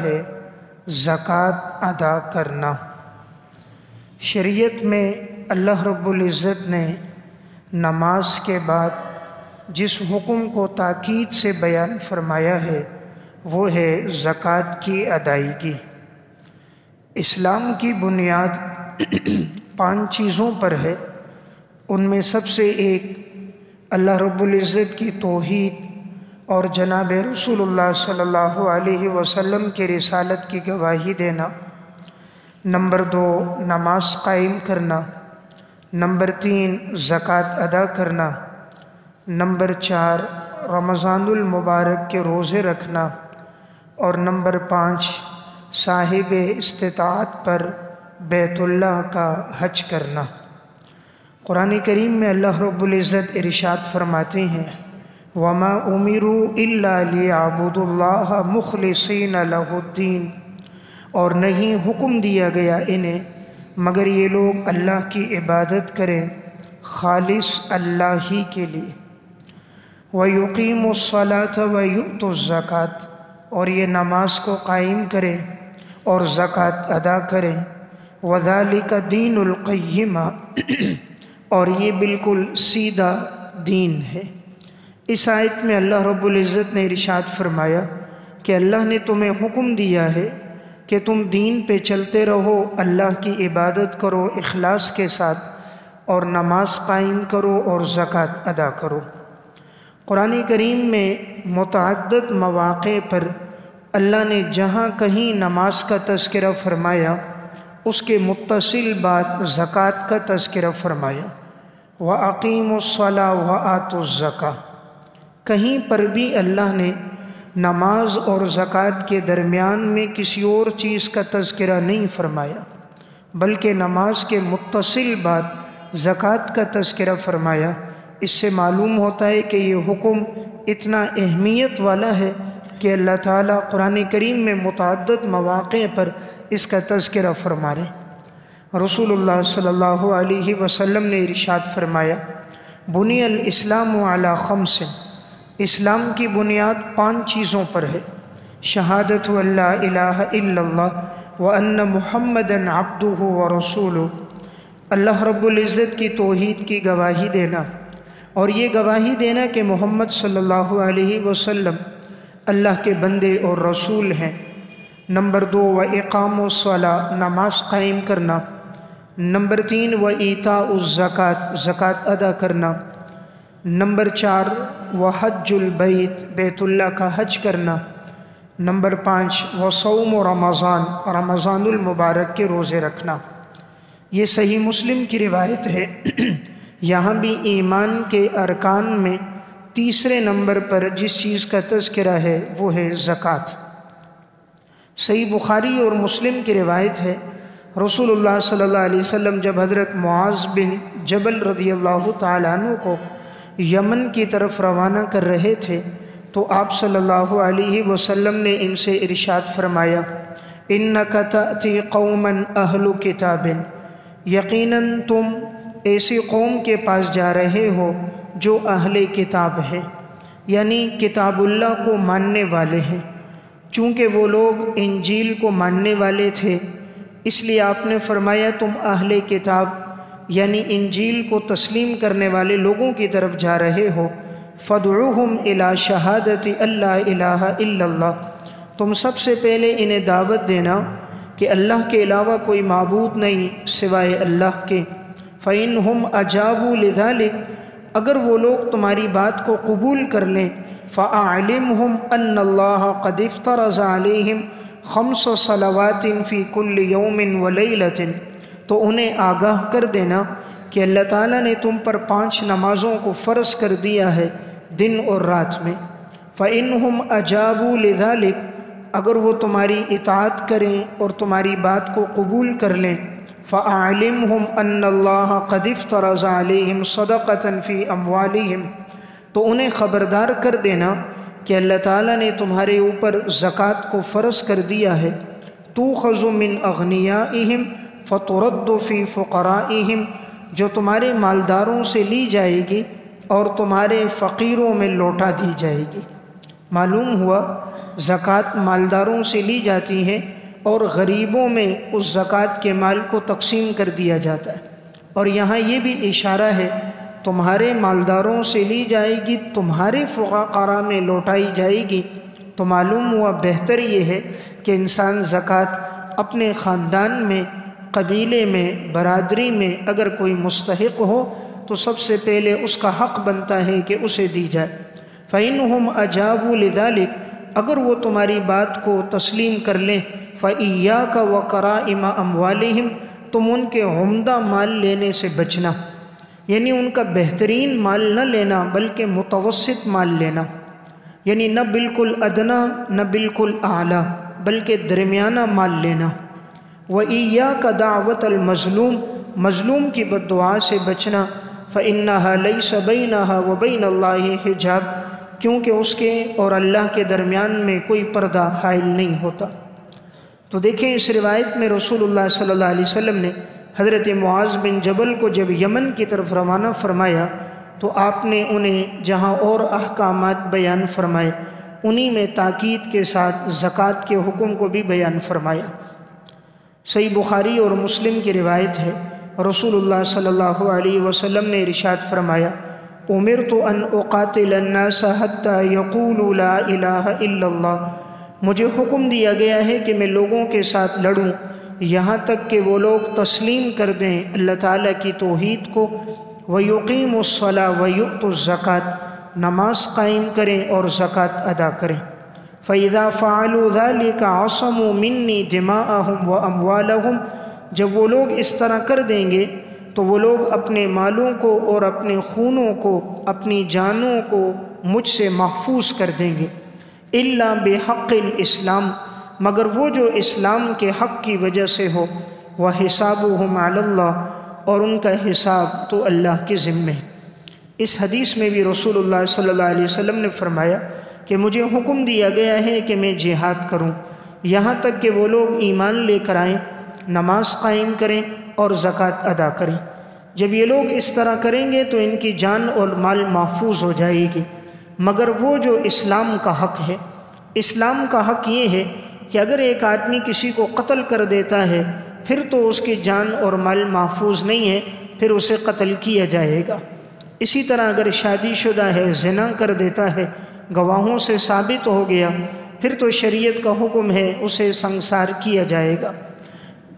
ہے زکوٰۃ ادا کرنا۔ شریعت میں اللہ رب العزت نے نماز کے بعد جس حکم کو تاکید سے بیان فرمایا ہے وہ ہے زکوٰۃ کی ادائیگی۔ اسلام کی بنیاد 5 چیزوں پر ہے۔ ان میں سب سے ایک اللہ رب العزت کی توحید اور جناب رسول اللہ صلی اللہ علیہ وسلم کے رسالت کی گواہی دینا۔ نمبر 2 نماز قائم کرنا۔ نمبر 3 زکوٰۃ ادا کرنا۔ نمبر 4 رمضان المبارک کے روزے رکھنا۔ اور نمبر 5 صاحب استطاعت پر بیت اللہ کا حج کرنا۔ قرآن کریم میں اللہ رب العزت ارشاد فرماتے ہیں وَمَا أُمِرُوا إِلَّا لِيَعْبُدُوا اللَّهَ مُخْلِصِينَ لَهُ الدِّينَ، اور نہیں حکم دیا گیا انہیں مگر یہ لوگ اللہ کی عبادت کریں خالص اللہ ہی کے لیے۔ وَيُقِيمُوا الصَّلَاةَ وَيُؤْتُوا الزَّكَاةَ، اور یہ نماز کو قائم کریں اور زکوٰۃ ادا کریں۔ وَذَلِكَ دِينُ الْقَيِّمَةِ، اور یہ بالکل سیدھا دین ہے۔ اس آیت میں اللہ رب العزت نے ارشاد فرمایا کہ اللہ نے تمہیں حکم دیا ہے کہ تم دین پہ چلتے رہو، اللہ کی عبادت کرو اخلاص کے ساتھ، اور نماز قائم کرو اور زکوٰۃ ادا کرو۔ قرآن کریم میں متعدد مواقع پر اللہ نے جہاں کہیں نماز کا تذکرہ فرمایا اس کے متصل بعد زکوٰۃ کا تذکرہ فرمایا۔ وَأَقِيمُوا الصَّلَاةَ وَآتُوا الزَّكَاةَ، کہیں پر بھی اللہ نے نماز اور زکوٰۃ کے درمیان میں کسی اور چیز کا تذکرہ نہیں فرمایا، بلکہ نماز کے متصل بعد زکوٰۃ کا تذکرہ فرمایا۔ اس سے معلوم ہوتا ہے کہ یہ حکم اتنا اہمیت والا ہے کہ اللہ تعالیٰ قرآن کریم میں متعدد مواقع پر اس کا تذکرہ فرما رہے ہیں۔ رسول اللہ صلی اللہ علیہ وسلم نے ارشاد فرمایا بنی الاسلام علی 5، اسلام کی بنیاد 5 چیزوں پر ہے۔ شہادت ان لا الہ الا اللہ وان محمدًا عبدہ ورسولہ، اللہ رب العزت کی توحید کی گواہی دینا، اور یہ گواہی دینا کہ محمد صلی اللہ علیہ وسلم اللہ کے بندے اور رسول ہیں۔ نمبر 2 وإقام الصلاۃ، نماز قائم کرنا۔ نمبر 3 وإیتاء الزکاۃ، زکوٰۃ ادا کرنا۔ نمبر 4 وحج البیت، بیت اللہ کا حج کرنا۔ نمبر 5 وصوم رمضان، رمضان المبارک کے روزے رکھنا۔ یہ صحیح مسلم کی روایت ہے۔ یہاں بھی ایمان کے ارکان میں تیسرے نمبر پر جس چیز کا تذکرہ ہے وہ ہے زکوٰۃ۔ صحیح بخاری اور مسلم کی روایت ہے رسول اللہ صلی اللہ علیہ وسلم جب حضرت معاذ بن جبل رضی اللہ تعالیٰ عنہ کو یمن کی طرف روانہ کر رہے تھے تو آپ صلی اللہ علیہ وسلم نے ان سے ارشاد فرمایا اِنَّكَ تَأْتِي قَوْمًا أَهْلُ كِتَابٍ، یقیناً تم ایسی قوم کے پاس جا رہے ہو جو اہل کتاب ہے، یعنی کتاب اللہ کو ماننے والے ہیں۔ چونکہ وہ لوگ انجیل کو ماننے والے تھے اس لیے آپ نے فرمایا تم اہل کتاب یعنی انجیل کو تسلیم کرنے والے لوگوں کی طرف جا رہے ہو۔ فَادْعُوهُمْ إِلَى شَهَادَةِ أَلَّا إِلَٰهَ إِلَّا اللَّهُ، تم سب سے پہلے انہیں دعوت دینا کہ اللہ کے علاوہ کوئی معبود نہیں سوائے اللہ کے۔ فَإِنْهُمْ أَجَابُوا لِذَلِكَ، اگر وہ لوگ تمہاری بات کو قبول کر لیں فَأَعْلِمْهُمْ أَنَّ اللَّهَ قَدِ افْتَرَضَ عَلَيْهِمْ 5 صلوات فی کل یوم ولیلۃ، تو انہیں آگاہ کر دینا کہ اللہ تعالیٰ نے تم پر 5 نمازوں کو فرض کر دیا ہے دن اور رات میں۔ فَإِنْهُمْ أَجَابُوا لِذَلِكَ، اگر وہ تمہاری اطاعت کریں اور تمہاری بات کو قبول کر لیں فَأَعْلِمْهُمْ أَنَّ اللَّهَ قَدِ افْتَرَضَ عَلَيْهِمْ صَدَقَةً فِي أَمْوَالِهِمْ، تو انہیں خبردار کر دینا کہ اللہ تعالیٰ نے تمہارے اوپر زکوٰۃ کو فرض کر دیا ہے۔ تُؤْخَذُ مِنْ أَغْنِيَائِهِمْ فَتُرَدُّ فِي فُقَرَائِهِمْ، جو تمہارے مالداروں سے لی جائے گی اور تمہارے فقیروں میں لوٹا دی جائے گی۔ معلوم ہوا زکوٰۃ مالداروں سے لی جاتی ہے اور غریبوں میں اس زکوٰۃ کے مال کو تقسیم کر دیا جاتا ہے۔ اور یہاں یہ بھی اشارہ ہے تمہارے مالداروں سے لی جائے گی، تمہارے فقراء میں لوٹائی جائے گی۔ تو معلوم ہوا بہتر یہ ہے کہ انسان زکوٰۃ اپنے خاندان میں، قبیلے میں، برادری میں اگر کوئی مستحق ہو تو سب سے پہلے اس کا حق بنتا ہے کہ اسے دی جائے۔ فَإِنْهُمْ أَجَابُوا لِذَلِكَ، اگر وہ تمہاری بات کو تسلیم کر لیں، فَإِيَّاكَ وَكَرَائِمَ أَمْوَالِهِمْ، تم ان کے عمدہ مال لینے سے بچنا، یعنی ان کا بہترین مال نہ لینا بلکہ متوسط مال لینا، یعنی نہ بالکل ادنا نہ بالکل اعلیٰ بلکہ درمیانہ مال لینا۔ وَإِيَّاكَ دَعْوَةَ الْمَظْلُومِ، مظلوم کی بد دعا سے بچنا، فَإِنَّهَا لَيْسَ بَيْنَهَا وَبَيْنَ اللَّهِ حِجَابٌ، کیونکہ اس کے اور اللہ کے درمیان میں کوئی پردہ حائل نہیں ہوتا۔ تو دیکھیں اس روایت میں رسول اللہ صلی اللہ علیہ وسلم نے حضرت معاذ بن جبل کو جب یمن کی طرف روانہ فرمایا تو آپ نے انہیں جہاں اور احکامات بیان فرمائے انہی میں تاکید کے ساتھ زکوٰۃ کے حکم کو بھی بیان فرمایا۔ صحیح بخاری اور مسلم کی روایت ہے، رسول اللہ صلی اللہ علیہ وسلم نے ارشاد فرمایا، امرت ان اقاتل الناس حتی یقولوا لا الہ الا اللہ، مجھے حکم دیا گیا ہے کہ میں لوگوں کے ساتھ لڑوں یہاں تک کہ وہ لوگ تسلیم کر دیں اللہ تعالیٰ کی توحید کو، وَيُقِيمُوا الصَّلَاةَ وَيُؤْتُوا الزَّكَاةَ، نماز قائم کریں اور زکوٰۃ ادا کریں۔ فَإِذَا فَعَلُوا ذَلِكَ عَصَمُوا مِنِّي دِمَاءَهُمْ وَأَمْوَالَهُمْ، جب وہ لوگ اس طرح کر دیں گے تو وہ لوگ اپنے مالوں کو اور اپنے خونوں کو، اپنی جانوں کو مجھ سے محفوظ کر دیں گے، إِلَّا بِحَقِّ الْإِسْلَامِ، مگر وہ جو اسلام کے حق کی وجہ سے ہو، وَحِسَابُهُمْ عَلَى اللَّهِ، اور ان کا حساب تو اللہ کے ذمے ہے۔ اس حدیث میں بھی رسول اللہ صلی اللہ علیہ وسلم نے فرمایا کہ مجھے حکم دیا گیا ہے کہ میں جہاد کروں یہاں تک کہ وہ لوگ ایمان لے کر آئیں، نماز قائم کریں اور زکوٰۃ ادا کریں۔ جب یہ لوگ اس طرح کریں گے تو ان کی جان اور مال محفوظ ہو جائے گی، مگر وہ جو اسلام کا حق ہے، اسلام کا حق یہ ہے کہ اگر ایک آدمی کسی کو قتل کر دیتا ہے پھر تو اس کی جان اور مال محفوظ نہیں ہے، پھر اسے قتل کیا جائے گا۔ اسی طرح اگر شادی شدہ ہے، زنا کر دیتا ہے، گواہوں سے ثابت ہو گیا، پھر تو شریعت کا حکم ہے اسے سنسار کیا جائے گا۔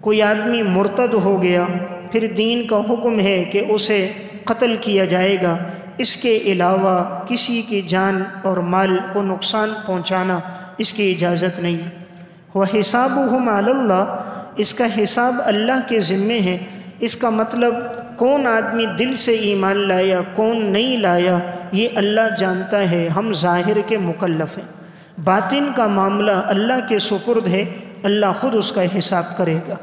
کوئی آدمی مرتد ہو گیا، پھر دین کا حکم ہے کہ اسے قتل کیا جائے گا۔ اس کے علاوہ کسی کی جان اور مال کو نقصان پہنچانا اس کی اجازت نہیں۔ وَحِسَابُهُمْ عَلَى اللَّهِ، اس کا حساب اللہ کے ذمے ہے۔ اس کا مطلب کون آدمی دل سے ایمان لایا، کون نہیں لایا، یہ اللہ جانتا ہے، ہم ظاہر کے مکلف ہیں۔ باطن کا معاملہ اللہ کے سپرد ہے، اللہ خود اس کا حساب کرے گا۔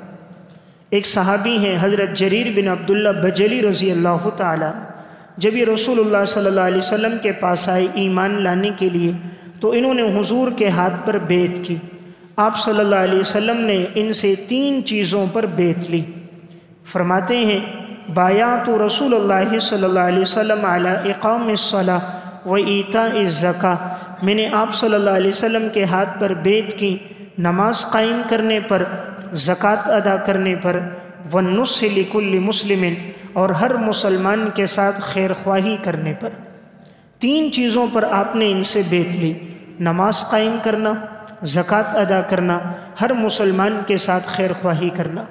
ایک صحابی ہیں حضرت جریر بن عبداللہ بجلی رضی اللہ تعالیٰ، جب یہ رسول اللہ صلی اللہ علیہ وسلم کے پاس آئے ایمان لانے کے لیے تو انہوں نے حضور کے ہاتھ پر بیعت کی۔ آپ صلی اللہ علیہ وسلم نے ان سے 3 چیزوں پر بیعت لی۔ فرماتے ہیں، بایعت رسول اللہ صلی اللہ علیہ وسلم علی اقام الصلاۃ و ایتاء الزکاۃ، میں نے آپ صلی اللہ علیہ وسلم کے ہاتھ پر بیعت کی نماز قائم کرنے پر، زکوٰۃ ادا کرنے پر، والنصح لکل مسلم، اور ہر مسلمان کے ساتھ خیر خواہی کرنے پر۔ 3 چیزوں پر آپ نے ان سے بیعت لی، نماز قائم کرنا، زکوٰۃ ادا کرنا، ہر مسلمان کے ساتھ خیر خواہی کرنا۔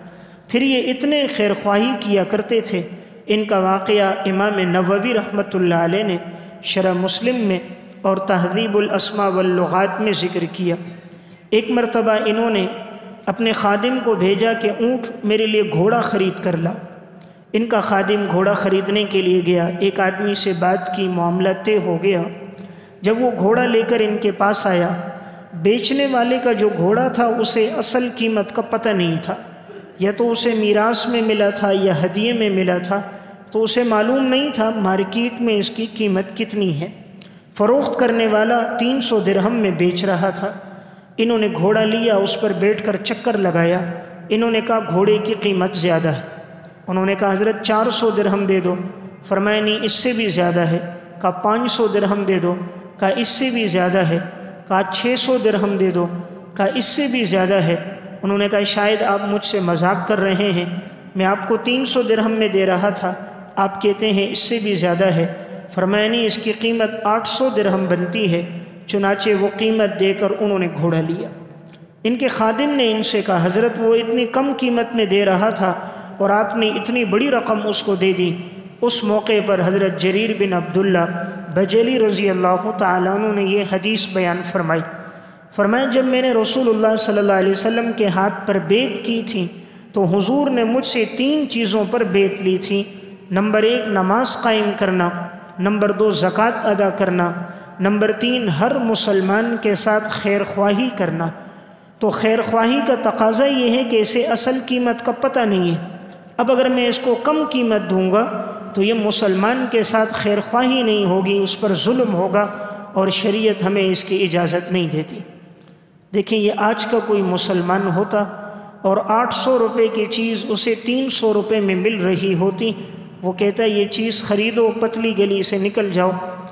پھر یہ اتنے خیر خواہی کیا کرتے تھے، ان کا واقعہ امام نووی رحمۃ اللہ علیہ نے شرح مسلم میں اور تہذیب الاسماء واللغات میں ذکر کیا۔ ایک مرتبہ انہوں نے اپنے خادم کو بھیجا کہ اونٹ میرے لیے گھوڑا خرید کر لا۔ ان کا خادم گھوڑا خریدنے کے لیے گیا، ایک آدمی سے بات کی، معاملہ طے ہو گیا۔ جب وہ گھوڑا لے کر ان کے پاس آیا، بیچنے والے کا جو گھوڑا تھا اسے اصل قیمت کا پتہ نہیں تھا، یا تو اسے میراث میں ملا تھا یا ہدیے میں ملا تھا، تو اسے معلوم نہیں تھا مارکیٹ میں اس کی قیمت کتنی ہے۔ فروخت کرنے والا 300 درہم میں بیچ رہا تھا۔ انہوں نے گھوڑا لیا، اس پر بیٹھ کر چکر لگایا۔ انہوں نے کہا گھوڑے کی قیمت زیادہ ہے۔ انہوں نے کہا حضرت 400 درہم دے دو۔ فرمایا نہیں، اس سے بھی زیادہ ہے۔ کہا 500 درہم دے دو۔ کہا اس سے بھی زیادہ ہے۔ کہا 600 درہم دے دو، کہا اس سے بھی زیادہ ہے۔ انہوں نے کہا شاید آپ مجھ سے مذاق کر رہے ہیں، میں آپ کو 300 درہم میں دے رہا تھا، آپ کہتے ہیں اس سے بھی زیادہ ہے۔ فرمایا نہیں، اس کی قیمت 800 درہم بنتی ہے۔ چنانچہ وہ قیمت دے کر انہوں نے گھوڑا لیا۔ ان کے خادم نے ان سے کہا حضرت وہ اتنی کم قیمت میں دے رہا تھا اور آپ نے اتنی بڑی رقم اس کو دے دی۔ اس موقع پر حضرت جریر بن عبداللہ بجلی رضی اللہ تعالیٰ عنہ نے یہ حدیث بیان فرمائی۔ فرمایا جب میں نے رسول اللہ صلی اللہ علیہ وسلم کے ہاتھ پر بیعت کی تھی تو حضور نے مجھ سے 3 چیزوں پر بیعت لی تھی۔ نمبر 1 نماز قائم کرنا، نمبر 2 زکوٰۃ ادا کرنا، نمبر 3 ہر مسلمان کے ساتھ خیر خواہی کرنا۔ تو خیر خواہی کا تقاضا یہ ہے کہ اسے اصل قیمت کا پتہ نہیں ہے۔ اب اگر میں اس کو کم قیمت دوں گا تو یہ مسلمان کے ساتھ خیر خواہی نہیں ہوگی، اس پر ظلم ہوگا، اور شریعت ہمیں اس کی اجازت نہیں دیتی۔ دیکھیں یہ آج کا کوئی مسلمان ہوتا اور 800 روپے کی چیز اسے 300 روپے میں مل رہی ہوتی، وہ کہتا یہ چیز خریدو، پتلی گلی سے نکل جاؤ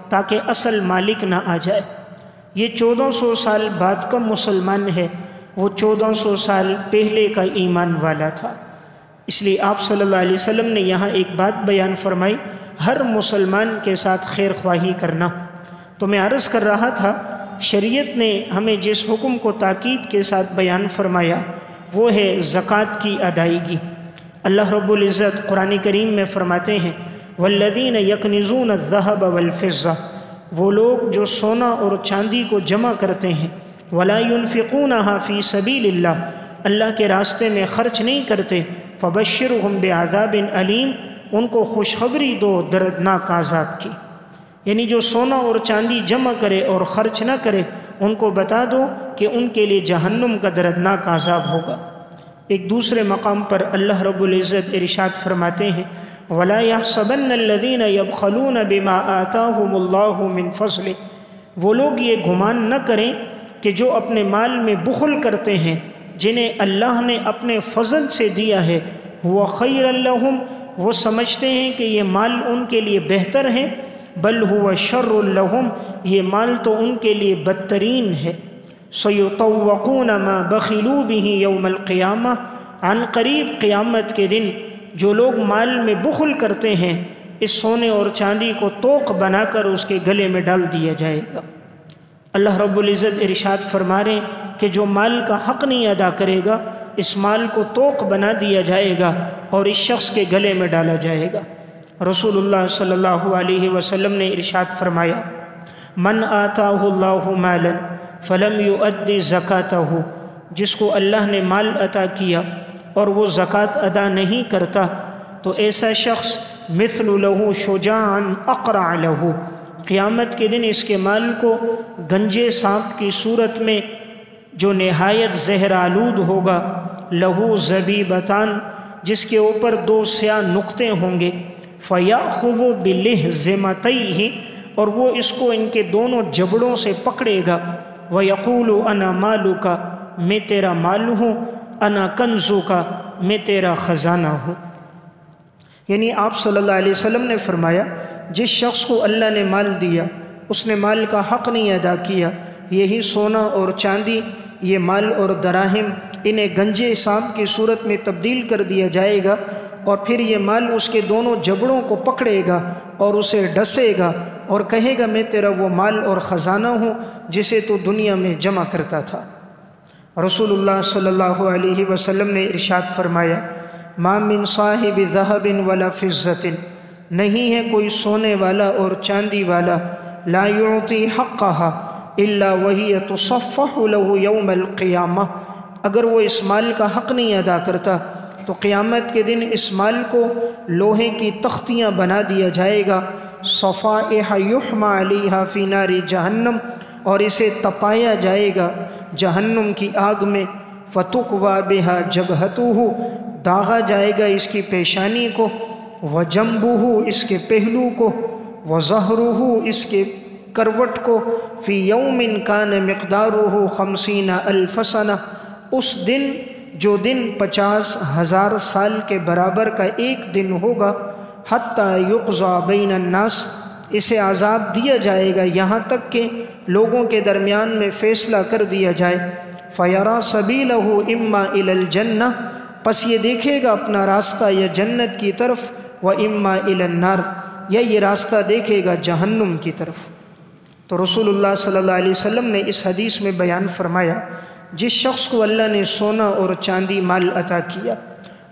تاکہ اصل مالک نہ آ جائے۔ یہ 1400 سال بعد کا مسلمان ہے، وہ 1400 سال پہلے کا ایمان والا تھا۔ اس لیے آپ صلی اللہ علیہ وسلم نے یہاں ایک بات بیان فرمائی، ہر مسلمان کے ساتھ خیر خواہی کرنا۔ تو میں عرض کر رہا تھا شریعت نے ہمیں جس حکم کو تاکید کے ساتھ بیان فرمایا وہ ہے زکوٰۃ کی ادائیگی۔ اللہ رب العزت قرآن کریم میں فرماتے ہیں والذین یکنزون الذہب والفضہ، وہ لوگ جو سونا اور چاندی کو جمع کرتے ہیں، ولا ينفقونها فی سبیل اللہ، اللہ کے راستے میں خرچ نہیں کرتے، فبشرہم بعذاب علیم، ان کو خوشخبری دو دردناک عذاب کی۔ یعنی جو سونا اور چاندی جمع کرے اور خرچ نہ کرے ان کو بتا دو کہ ان کے لیے جہنم کا دردناک عذاب ہوگا۔ ایک دوسرے مقام پر اللہ رب العزت ارشاد فرماتے ہیں وَلَا يَحْسَبَنَّ الَّذِينَ يَبْخَلُونَ بِمَا آتَاهُمُ اللَّهُ مِنْ فَضْلِهِ، وہ لوگ یہ گمان نہ کریں کہ جو اپنے مال میں بخل کرتے ہیں جنہیں اللہ نے اپنے فضل سے دیا ہے، وہ خیر لہم، وہ سمجھتے ہیں کہ یہ مال ان کے لیے بہتر ہے، بل ہوا شر لہم، یہ مال تو ان کے لیے بدترین ہے۔ سیطوقون ما بخلوا بہ یوم القیامہ، عن قریب قیامت کے دن جو لوگ مال میں بخل کرتے ہیں اس سونے اور چاندی کو توق بنا کر اس کے گلے میں ڈال دیا جائے گا۔ اللہ رب العزت ارشاد فرما رہے ہیں کہ جو مال کا حق نہیں ادا کرے گا اس مال کو توق بنا دیا جائے گا اور اس شخص کے گلے میں ڈالا جائے گا۔ رسول اللہ صلی اللہ علیہ وسلم نے ارشاد فرمایا من آتاہ اللہ مالا فلم یؤد زکاتہ، جس کو اللہ نے مال عطا کیا اور وہ زکوٰۃ ادا نہیں کرتا تو ایسا شخص مثل لہو شجاعا اقرع لہو، قیامت کے دن اس کے مال کو گنجے سانپ کی صورت میں جو نہایت زہر آلود ہوگا، لہو زبیبتان، جس کے اوپر 2 سیاہ نقطے ہوں گے، فَيَأْخُذُ بِلِحْزِمَتَيْهِ، اور وہ اس کو ان کے دونوں جبڑوں سے پکڑے گا، وَيَقُولُ أَنَا مَالُكَ، میں تیرا مال ہوں، أَنَا كَنْزُكَ، میں تیرا خزانہ ہوں۔ یعنی آپ صلی اللہ علیہ وسلم نے فرمایا جس شخص کو اللہ نے مال دیا اس نے مال کا حق نہیں ادا کیا، یہی سونا اور چاندی، یہ مال اور دراہم انہیں گنجے سانپ کی صورت میں تبدیل کر دیا جائے گا اور پھر یہ مال اس کے دونوں جبڑوں کو پکڑے گا اور اسے ڈسے گا اور کہے گا میں تیرا وہ مال اور خزانہ ہوں جسے تو دنیا میں جمع کرتا تھا۔ رسول اللہ صلی اللہ علیہ وسلم نے ارشاد فرمایا ما من صاحب ذہب ولا فضۃ، نہیں ہے کوئی سونے والا اور چاندی والا، لا یعطی حقہا الا وہی تصفح له یوم القیامہ، اگر وہ اس مال کا حق نہیں ادا کرتا تو قیامت کے دن اس مال کو لوہے کی تختیاں بنا دیا جائے گا، صفائح یحمى علیہا فی نار جہنم، اور اسے تپایا جائے گا جہنم کی آگ میں، فتقوی بہا جبہتہ، داغا جائے گا اس کی پیشانی کو، وجنبہ، اس کے پہلو کو، وظہرہ، اس کے کروٹ کو، فی یوم کان مقدارہ 50,000 سنہ، اس دن جو دن 50,000 سال کے برابر کا ایک دن ہوگا، حتی یقضی بین الناس، اسے عذاب دیا جائے گا یہاں تک کہ لوگوں کے درمیان میں فیصلہ کر دیا جائے۔ فَيَرَى سَبِيلَهُ إِمَّا إِلَى الْجَنَّةِ، پس یہ دیکھے گا اپنا راستہ یا جنت کی طرف، وَإِمَّا إِلَى النَّارِ، یا یہ راستہ دیکھے گا جہنم کی طرف۔ تو رسول اللہ صلی اللہ علیہ وسلم نے اس حدیث میں بیان فرمایا، جس شخص کو اللہ نے سونا اور چاندی مال عطا کیا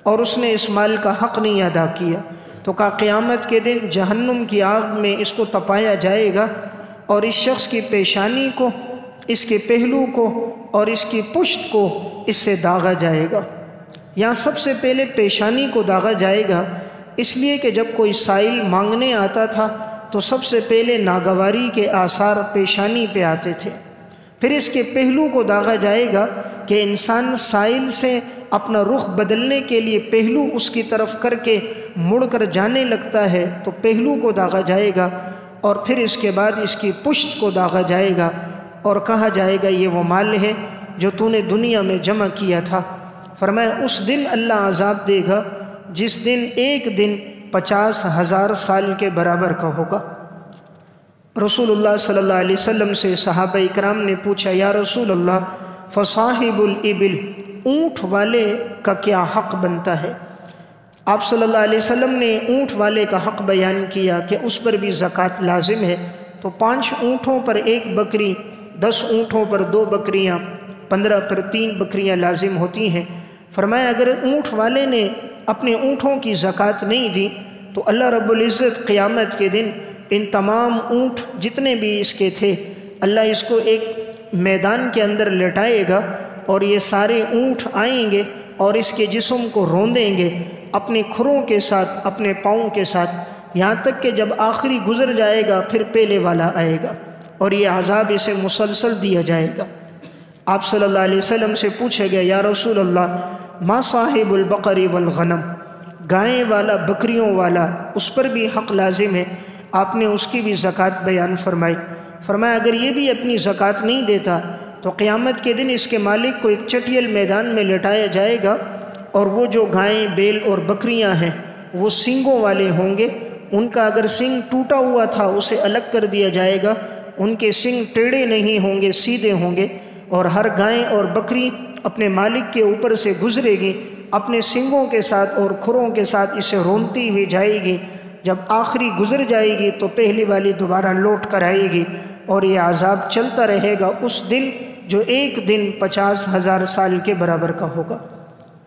اور اس نے اس مال کا حق نہیں ادا کیا، تو کہا قیامت کے دن جہنم کی آگ میں اس کو تپایا جائے گا، اور اس شخص کی پیشانی کو، اس کے پہلو کو اور اس کی پشت کو اس سے داغا جائے گا۔ یہاں سب سے پہلے پیشانی کو داغا جائے گا، اس لیے کہ جب کوئی سائل مانگنے آتا تھا تو سب سے پہلے ناگواری کے آثار پیشانی پہ آتے تھے۔ پھر اس کے پہلو کو داغا جائے گا کہ انسان سائل سے اپنا رخ بدلنے کے لیے پہلو اس کی طرف کر کے مڑ کر جانے لگتا ہے، تو پہلو کو داغا جائے گا، اور پھر اس کے بعد اس کی پشت کو داغا جائے گا اور کہا جائے گا یہ وہ مال ہے جو تو نے دنیا میں جمع کیا تھا۔ فرمایا اس دن اللہ عذاب دے گا جس دن ایک دن 50,000 سال کے برابر کا ہوگا۔ رسول اللہ صلی اللہ علیہ وسلم سے صحابہ اکرام نے پوچھا، یا رسول اللہ فصاحب الابل، اونٹ والے کا کیا حق بنتا ہے؟ آپ صلی اللہ علیہ وسلم نے اونٹ والے کا حق بیان کیا کہ اس پر بھی زکوٰۃ لازم ہے۔ تو 5 اونٹوں پر 1 بکری، 10 اونٹوں پر 2 بکریاں، 15 پر 3 بکریاں لازم ہوتی ہیں۔ فرمایا اگر اونٹ والے نے اپنے اونٹوں کی زکوٰۃ نہیں دی تو اللہ رب العزت قیامت کے دن ان تمام اونٹ جتنے بھی اس کے تھے، اللہ اس کو ایک میدان کے اندر لٹائے گا، اور یہ سارے اونٹ آئیں گے اور اس کے جسم کو روندیں گے اپنے کھروں کے ساتھ، اپنے پاؤں کے ساتھ، یہاں تک کہ جب آخری گزر جائے گا پھر پہلے والا آئے گا، اور یہ عذاب اسے مسلسل دیا جائے گا۔ آپ صلی اللہ علیہ وسلم سے پوچھا گیا، یا رسول اللہ ما صاحب البقر والغنم، گائیں والا، بکریوں والا، اس پر بھی حق لازم ہے؟ آپ نے اس کی بھی زکوٰۃ بیان فرمائی۔ فرمایا اگر یہ بھی اپنی زکوٰۃ نہیں دیتا تو قیامت کے دن اس کے مالک کو ایک چٹیل میدان میں لٹایا جائے گا، اور وہ جو گائیں، بیل اور بکریاں ہیں وہ سینگوں والے ہوں گے، ان کا اگر سینگ ٹوٹا ہوا تھا اسے الگ کر دیا جائے گا، ان کے سینگ ٹیڑھے نہیں ہوں گے، سیدھے ہوں گے، اور ہر گائیں اور بکری اپنے مالک کے اوپر سے گزرے گی اپنے سینگوں کے ساتھ اور کھروں کے ساتھ، اسے رونتی ہوئی جائے گی۔ جب آخری گزر جائے گی تو پہلی والی دوبارہ لوٹ کر آئے گی، اور یہ عذاب چلتا رہے گا اس دن جو ایک دن 50,000 سال کے برابر کا ہوگا۔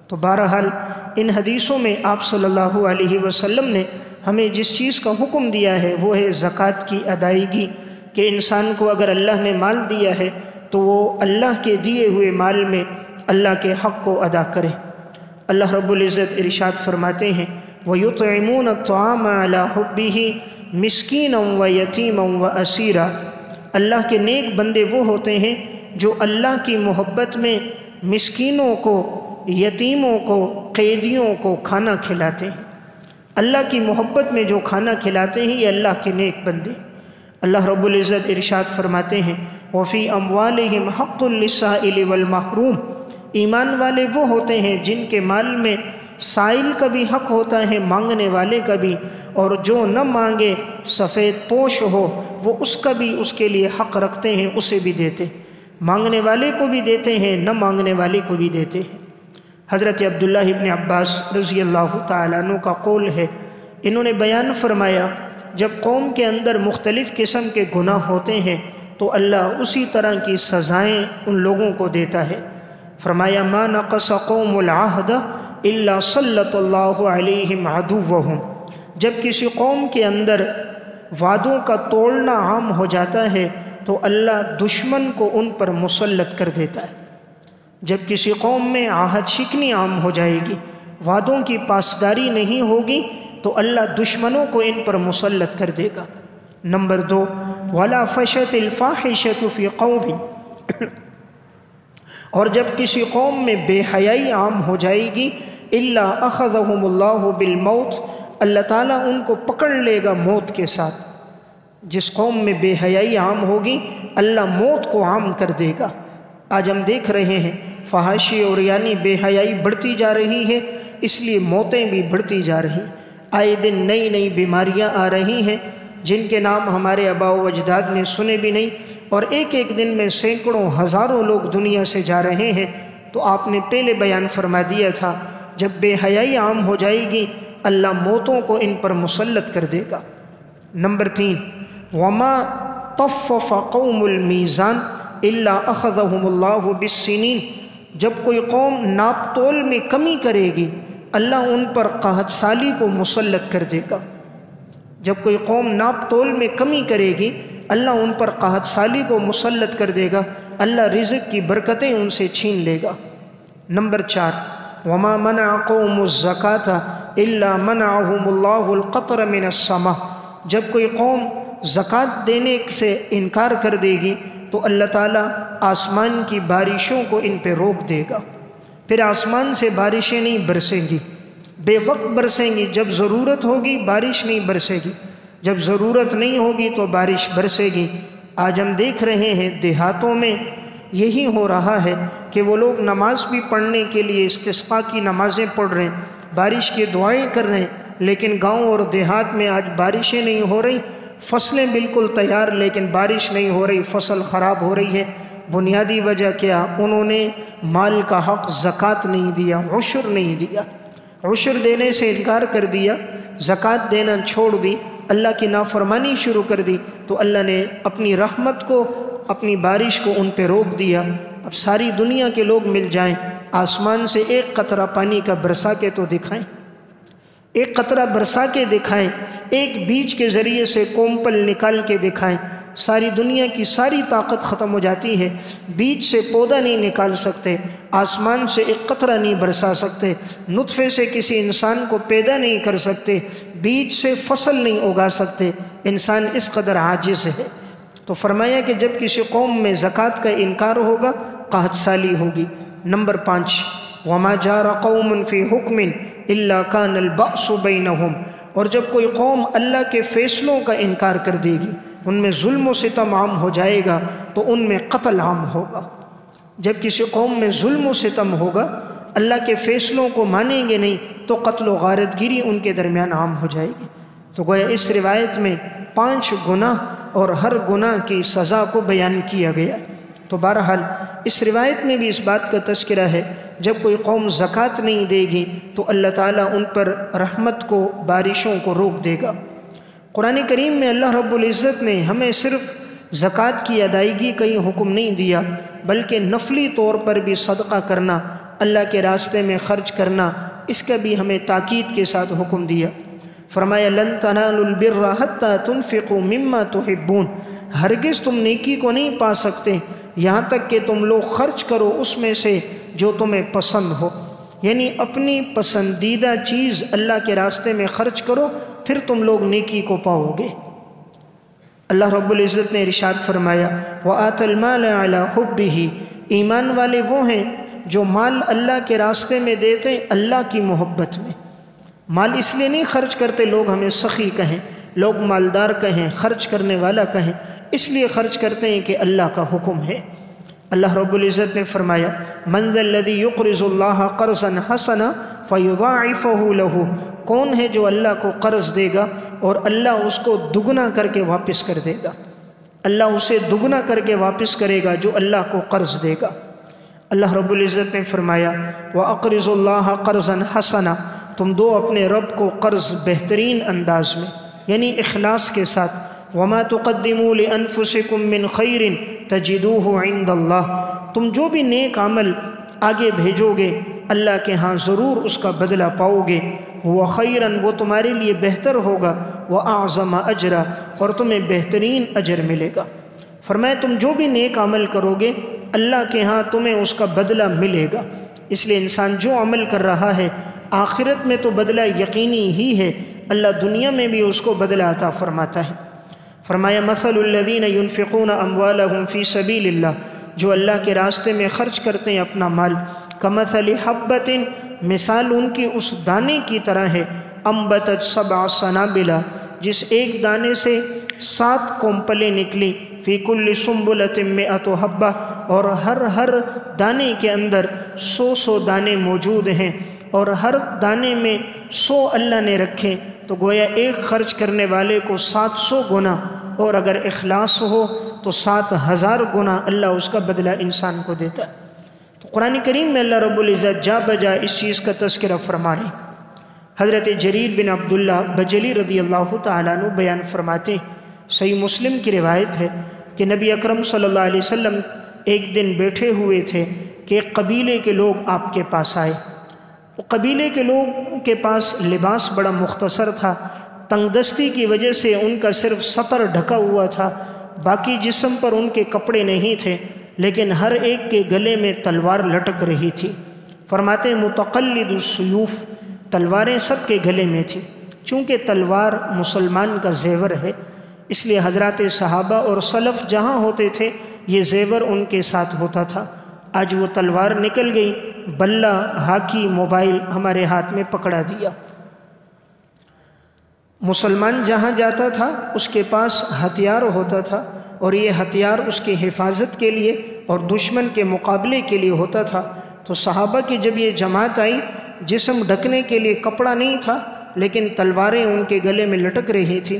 تو بہرحال ان حدیثوں میں آپ صلی اللہ علیہ وسلم نے ہمیں جس چیز کا حکم دیا ہے وہ ہے زکوٰۃ کی ادائیگی، کہ انسان کو اگر اللہ نے مال دیا ہے تو وہ اللہ کے دیے ہوئے مال میں اللہ کے حق کو ادا کرے۔ اللہ رب العزت ارشاد فرماتے ہیں، وَيُطْعِمُونَ الطَّعَامَ عَلَى حُبِّهِ مِسْكِينًا وَيَتِيمًا وَأَسِيرًا، اللہ کے نیک بندے وہ ہوتے ہیں جو اللہ کی محبت میں مسکینوں کو، یتیموں کو، قیدیوں کو کھانا کھلاتے ہیں۔ اللہ کی محبت میں جو کھانا کھلاتے ہیں یہ اللہ کے نیک بندے۔ اللہ رب العزت ارشاد فرماتے ہیں، وَفِي أَمْوَالِهِمْ حَقٌّ لِلسَّائِلِ وَالْمَحْرُومِ، ایمان والے وہ ہوتے ہیں جن کے مال میں سائل کا بھی حق ہوتا ہے، مانگنے والے کا بھی، اور جو نہ مانگے، سفید پوش ہو، وہ اس کا بھی اس کے لیے حق رکھتے ہیں، اسے بھی دیتے، مانگنے والے کو بھی دیتے ہیں، نہ مانگنے والے کو بھی دیتے ہیں۔ حضرت عبداللہ ابن عباس رضی اللہ تعالیٰ عنہ کا قول ہے، انہوں نے بیان فرمایا جب قوم کے اندر مختلف قسم کے گناہ ہوتے ہیں تو اللہ اسی طرح کی سزائیں ان لوگوں کو دیتا ہے۔ فرمایا ما نقص قوم العہد الا سلط اللہ علیہم عدوہم، جب کسی قوم کے اندر وعدوں کا توڑنا عام ہو جاتا ہے تو اللہ دشمن کو ان پر مسلط کر دیتا ہے۔ جب کسی قوم میں عہد شکنی عام ہو جائے گی، وعدوں کی پاسداری نہیں ہوگی، تو اللہ دشمنوں کو ان پر مسلط کر دے گا۔ نمبر 2، وَلَا فَشَتِ الْفَاحِشَةُ فِي قَوْمٍ، اور جب کسی قوم میں بے حیائی عام ہو جائے گی، إِلَّا أَخَذَهُمُ اللَّهُ بِالْمَوْتِ، اللہ تعالیٰ ان کو پکڑ لے گا موت کے ساتھ۔ جس قوم میں بے حیائی عام ہوگی اللہ موت کو عام کر دے گا۔ آج ہم دیکھ رہے ہیں فحاشی اور یعنی بے حیائی بڑھتی جا رہی ہے، اس لیے موتیں بھی بڑھتی جا رہی ہیں، آئے دن نئی نئی بیماریاں آ رہی ہیں، جن کے نام ہمارے آباء و اجداد نے سنے بھی نہیں، اور ایک ایک دن میں سینکڑوں ہزاروں لوگ دنیا سے جا رہے ہیں، تو آپ نے پہلے بیان فرما دیا تھا جب بے حیائی عام ہو جائے گی اللہ موتوں کو ان پر مسلط کر دے گا۔ نمبر 3، وما طفف قوم المیزان الا اخذهم اللہ بالسنین، جب کوئی قوم ناپ تول میں کمی کرے گی اللہ ان پر قحط سالی کو مسلط کر دے گا۔ جب کوئی قوم ناپ تول میں کمی کرے گی اللہ ان پر قحط سالی کو مسلط کر دے گا، اللہ رزق کی برکتیں ان سے چھین لے گا۔ نمبر 4، وما منع قوم الزکاة الا منعهم اللہ القطر من السماء، جب کوئی قوم زکوٰۃ دینے سے انکار کر دے گی تو اللہ تعالیٰ آسمان کی بارشوں کو ان پہ روک دے گا، پھر آسمان سے بارشیں نہیں برسیں گی، بے وقت برسیں گی، جب ضرورت ہوگی بارش نہیں برسے گی، جب ضرورت نہیں ہوگی تو بارش برسے گی۔ آج ہم دیکھ رہے ہیں دیہاتوں میں یہی ہو رہا ہے کہ وہ لوگ نماز بھی پڑھنے کے لیے استسقاء کی نمازیں پڑھ رہے ہیں، بارش کی دعائیں کر رہے ہیں، لیکن گاؤں اور دیہات میں آج بارشیں نہیں ہو رہی، فصلیں بالکل تیار لیکن بارش نہیں ہو رہی، فصل خراب ہو رہی ہے۔ بنیادی وجہ کیا؟ انہوں نے مال کا حق زکوٰۃ نہیں دیا، عشر نہیں دیا، عشر دینے سے انکار کر دیا، زکوٰۃ دینا چھوڑ دی، اللہ کی نافرمانی شروع کر دی، تو اللہ نے اپنی رحمت کو، اپنی بارش کو ان پہ روک دیا۔ اب ساری دنیا کے لوگ مل جائیں، آسمان سے ایک قطرہ پانی کا برسا کے تو دکھائیں، ایک قطرہ برسا کے دکھائیں، ایک بیج کے ذریعے سے کومپل نکال کے دکھائیں، ساری دنیا کی ساری طاقت ختم ہو جاتی ہے۔ بیج سے پودا نہیں نکال سکتے، آسمان سے ایک قطرہ نہیں برسا سکتے، نطفے سے کسی انسان کو پیدا نہیں کر سکتے، بیج سے فصل نہیں اگا سکتے، انسان اس قدر عاجز ہے۔ تو فرمایا کہ جب کسی قوم میں زکوٰۃ کا انکار ہوگا قحط سالی ہوگی۔ نمبر 5، وما جار قوم فی حکم الا کان البأس بینہم، اور جب کوئی قوم اللہ کے فیصلوں کا انکار کر دے گی، ان میں ظلم و ستم عام ہو جائے گا تو ان میں قتل عام ہوگا۔ جب کسی قوم میں ظلم و ستم ہوگا، اللہ کے فیصلوں کو مانیں گے نہیں تو قتل و غارت گیری ان کے درمیان عام ہو جائے گی۔ تو گویا اس روایت میں 5 گناہ اور ہر گناہ کی سزا کو بیان کیا گیا۔ تو بہرحال اس روایت میں بھی اس بات کا تذکرہ ہے جب کوئی قوم زکوٰۃ نہیں دے گی تو اللہ تعالیٰ ان پر رحمت کو، بارشوں کو روک دے گا۔ قرآن کریم میں اللہ رب العزت نے ہمیں صرف زکوٰۃ کی ادائیگی کا ہی حکم نہیں دیا، بلکہ نفلی طور پر بھی صدقہ کرنا، اللہ کے راستے میں خرچ کرنا، اس کا بھی ہمیں تاکید کے ساتھ حکم دیا۔ فرمایا لن تنالوا البر حتى تنفقوا مما تحبون، ہرگز تم نیکی کو نہیں پا سکتے یہاں تک کہ تم لوگ خرچ کرو اس میں سے جو تمہیں پسند ہو، یعنی اپنی پسندیدہ چیز اللہ کے راستے میں خرچ کرو، پھر تم لوگ نیکی کو پاؤ گے۔ اللہ رب العزت نے ارشاد فرمایا وَآتَ الْمَالَ عَلَى حُبِّهِ، ایمان والے وہ ہیں جو مال اللہ کے راستے میں دیتے ہیں اللہ کی محبت میں۔ مال اس لیے نہیں خرچ کرتے لوگ ہمیں سخی کہیں، لوگ مالدار کہیں، خرچ کرنے والا کہیں، اس لیے خرچ کرتے ہیں کہ اللہ کا حکم ہے۔ اللہ رب العزت نے فرمایا من ذا الذی یقرض اللہ قرضا حسنا فیضاعفہ لہ، کون ہے جو اللہ کو قرض دے گا اور اللہ اس کو دگنا کر کے واپس کر دے گا، اللہ اسے دگنا کر کے واپس کرے گا جو اللہ کو قرض دے گا۔ اللہ رب العزت نے فرمایا وَأَقْرِضُ اللَّهَ قَرْضًا حَسَنًا، تم دو اپنے رب کو قرض بہترین انداز میں، یعنی اخلاص کے ساتھ۔ وَمَا تُقَدِّمُوا لِأَنفُسِكُم مِّن خَيْرٍ تَجِدُوهُ عِندَ اللَّهِ، تم جو بھی نیک عمل آگے بھیجو گے اللہ کے ہاں ضرور اس کا بدلہ پاؤ گے۔ وہ خیراً، وہ تمہارے لیے بہتر ہوگا، وَأَعْظَمَ أَجْرًا، اور تمہیں بہترین اجر ملے گا۔ فرمایا تم جو بھی نیک عمل کرو گے اللہ کے ہاں تمہیں اس کا بدلہ ملے گا۔ اس لیے انسان جو عمل کر رہا ہے آخرت میں تو بدلہ یقینی ہی ہے، اللہ دنیا میں بھی اس کو بدلہ عطا فرماتا ہے۔ فرمایا مثل الذین ينفقون اموالهم فی سبیل اللہ، جو اللہ کے راستے میں خرچ کرتے ہیں اپنا مال، کمثل حبۃ، مثال ان کی اس دانے کی طرح ہے، انبتت 7 سنابل، جس ایک دانے سے 7 کونپلیں نکلی، فی کل سنبلۃ 100 حبہ، اور ہر دانے کے اندر 100 دانے موجود ہیں، اور ہر دانے میں 100 اللہ نے رکھے، تو گویا ایک خرچ کرنے والے کو 700 گنا، اور اگر اخلاص ہو تو 7000 گنا اللہ اس کا بدلہ انسان کو دیتا ہے۔ تو قرآن کریم میں اللہ رب العزت جا بجا اس چیز کا تذکرہ فرما رہے ہیں۔ حضرت جریر بن عبداللہ بجلی رضی اللہ تعالیٰ عنہ بیان فرماتے ہیں، صحیح مسلم کی روایت ہے کہ نبی اکرم صلی اللہ علیہ وسلم ایک دن بیٹھے ہوئے تھے کہ ایک قبیلے کے لوگ آپ کے پاس آئے۔ قبیلے کے لوگ کے پاس لباس بڑا مختصر تھا، تنگ دستی کی وجہ سے ان کا صرف سطر ڈھکا ہوا تھا، باقی جسم پر ان کے کپڑے نہیں تھے، لیکن ہر ایک کے گلے میں تلوار لٹک رہی تھی۔ فرماتے متقلد السیوف، تلواریں سب کے گلے میں تھی۔ چونکہ تلوار مسلمان کا زیور ہے، اس لیے حضرات صحابہ اور سلف جہاں ہوتے تھے یہ زیور ان کے ساتھ ہوتا تھا۔ آج وہ تلوار نکل گئی، بلہ، ہاکی، موبائل ہمارے ہاتھ میں پکڑا دیا۔ مسلمان جہاں جاتا تھا اس کے پاس ہتھیار ہوتا تھا، اور یہ ہتھیار اس کی حفاظت کے لیے اور دشمن کے مقابلے کے لیے ہوتا تھا۔ تو صحابہ کی جب یہ جماعت آئی، جسم ڈھکنے کے لیے کپڑا نہیں تھا، لیکن تلواریں ان کے گلے میں لٹک رہی تھی۔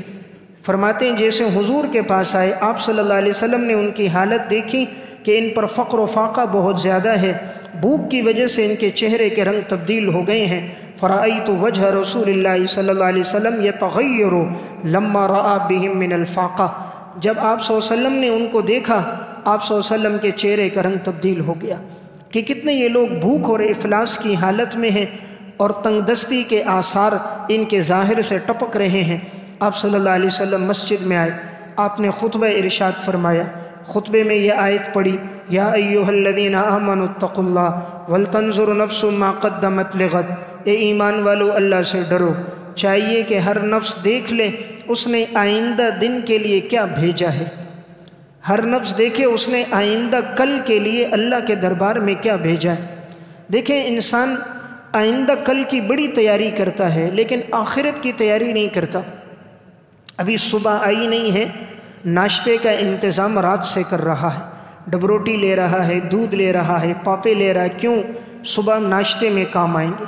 فرماتے ہیں جیسے حضور کے پاس آئے، آپ صلی اللہ علیہ وسلم نے ان کی حالت دیکھی کہ ان پر فقر و فاقہ بہت زیادہ ہے، بھوک کی وجہ سے ان کے چہرے کے رنگ تبدیل ہو گئے ہیں۔ فرأیت وجہ رسول اللہ صلی اللہ علیہ وسلم یتغیر لما رأى بهم من الفاقہ، جب آپ صلی اللہ علیہ وسلم نے ان کو دیکھا، آپ صلی اللہ علیہ وسلم کے چہرے کا رنگ تبدیل ہو گیا کہ کتنے یہ لوگ بھوک اور افلاس کی حالت میں ہیں، اور تنگ دستی کے آثار ان کے ظاہر سے ٹپک رہے ہیں۔ آپ صلی اللہ علیہ وسلم مسجد میں آئے، آپ نے خطبہ ارشاد فرمایا۔ خطبے میں یہ آیت پڑھی، یا ایھا الذین آمنوا اتقوا اللہ ولتنظر نفس ما قدمت لغد، اے ایمان والو اللہ سے ڈرو، چاہیے کہ ہر نفس دیکھ لے اس نے آئندہ دن کے لیے کیا بھیجا ہے۔ ہر نفس دیکھے اس نے آئندہ کل کے لیے اللہ کے دربار میں کیا بھیجا ہے۔ دیکھیں انسان آئندہ کل کی بڑی تیاری کرتا ہے، لیکن آخرت کی تیاری نہیں کرتا۔ ابھی صبح آئی نہیں ہے، ناشتے کا انتظام رات سے کر رہا ہے، ڈبروٹی لے رہا ہے، دودھ لے رہا ہے، پاپے لے رہا ہے، کیوں؟ صبح ناشتے میں کام آئیں گے۔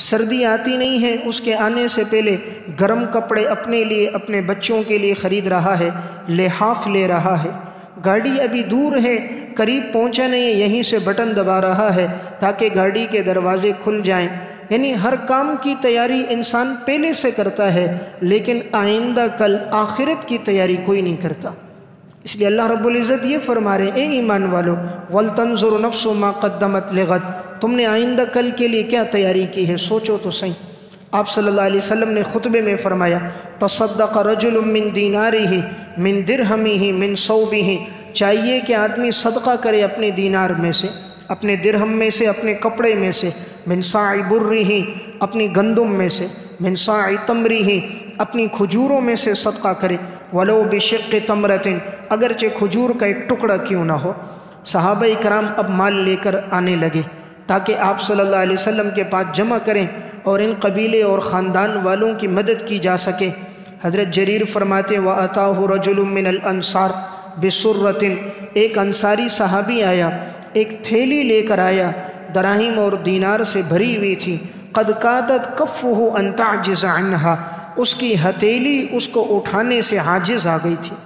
سردی آتی نہیں ہے، اس کے آنے سے پہلے گرم کپڑے اپنے لیے، اپنے بچوں کے لیے خرید رہا ہے، لحاف لے رہا ہے۔ گاڑی ابھی دور ہے، قریب پہنچا نہیں ہے، یہیں سے بٹن دبا رہا ہے تاکہ گاڑی کے دروازے کھل جائیں۔ یعنی ہر کام کی تیاری انسان پہلے سے کرتا ہے، لیکن آئندہ کل آخرت کی تیاری کوئی نہیں کرتا۔ اس لیے اللہ رب العزت یہ فرما رہے ہیں، اے ایمان والو وَلْتَنْظُرْ نَفْسُ مَا قَدَّمَتْ لِغَدْ، تم نے آئندہ کل کے لیے کیا تیاری کی ہے، سوچو تو صحیح۔ آپ صلی اللہ علیہ وسلم نے خطبے میں فرمایا، تصدق رجل من دینارہ من درہمہ من ثوبہ، چاہیے کہ آدمی صدقہ کرے اپنے دینار میں سے، اپنے درہم میں سے، اپنے کپڑے میں سے، من صاع برہ، اپنی گندم میں سے، من صاع تمرہ، اپنی کھجوروں میں سے صدقہ کرے، ولو بشق تمرۃ، اگرچہ کھجور کا ایک ٹکڑا کیوں نہ ہو۔ صحابہ اکرام اب مال لے کر آنے لگے تاکہ آپ صلی اللہ علیہ وسلم کے پاس جمع کریں اور ان قبیلے اور خاندان والوں کی مدد کی جا سکے۔ حضرت جریر فرماتے وَأَتَاهُ رَجُلٌ مِّنَ الْأَنصَارِ بِسُرَّةٍ، ایک انصاری صحابی آیا، ایک تھیلی لے کر آیا، دراہیم اور دینار سے بھری ہوئی تھی، قد کادت کفہ ان تعجز عنہا، اس کی ہتھیلی اس کو اٹھانے سے عاجز آ گئی تھی،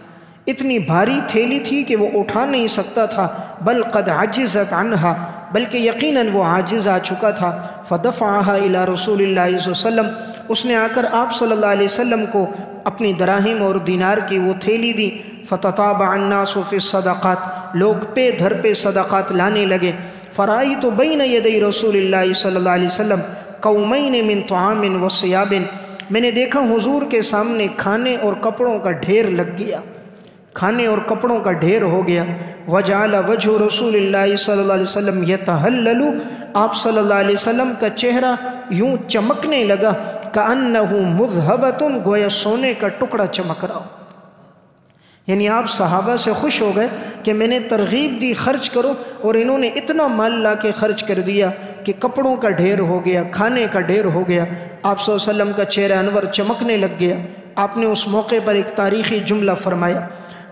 اتنی بھاری تھیلی تھی کہ وہ اٹھا نہیں سکتا تھا، بل قد عجزت عنہا، بلکہ یقیناً وہ عاجز آ چکا تھا۔ فدفعها الى رسول اللہ صلی اللہ علیہ وسلم، اس نے آ کر آپ صلی اللہ علیہ وسلم کو اپنی دراہیم اور دینار کی وہ تھیلی دی۔ فتتابع الناس فی الصدقات، لوگ پہ دھر پہ صدقات لانے لگے۔ فرأیت بین یدی رسول اللہ صلی اللہ علیہ وسلم قومین من طعام و ثیاب، میں نے دیکھا حضور کے سامنے کھانے اور کپڑوں کا ڈھیر لگ گیا، کھانے اور کپڑوں کا ڈھیر ہو گیا۔ وجعل وجہ رسول اللہ صلی اللہ علیہ وسلم یتہلل، آپ صلی اللہ علیہ وسلم کا چہرہ یوں چمکنے لگا، کأنہ مذہبۃ، گویا سونے کا ٹکڑا چمک رہا ہو۔ یعنی آپ صحابہ سے خوش ہو گئے کہ میں نے ترغیب دی خرچ کرو، اور انہوں نے اتنا مال لا کے خرچ کر دیا کہ کپڑوں کا ڈھیر ہو گیا، کھانے کا ڈھیر ہو گیا۔ آپ صلی اللہ علیہ وسلم کا چہرہ انور چمکنے لگ گیا۔ آپ نے اس موقع پر ایک تاریخی جملہ فرمایا،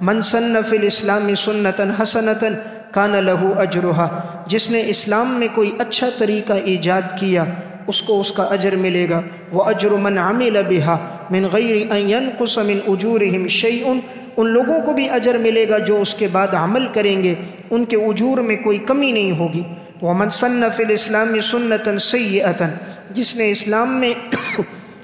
من سن فی الاسلام سنتا حسنتا کان لہ اجرہا، جس نے اسلام میں کوئی اچھا طریقہ ایجاد کیا اس کو اس کا اجر ملے گا۔ وَأَجْرُ مَنْ عَمِلَ بِهَا مِنْ غَيْرِ أَنْ يَنْقُصَ مِنْ أُجُورِهِمْ شَيْءٌ، ان لوگوں کو بھی اجر ملے گا جو اس کے بعد عمل کریں گے، ان کے اجور میں کوئی کمی نہیں ہوگی۔ وَمَنْ سَنَّ فِي الْإِسْلَامِ سُنَّةً سَيِّئَةً، جس نے اسلام میں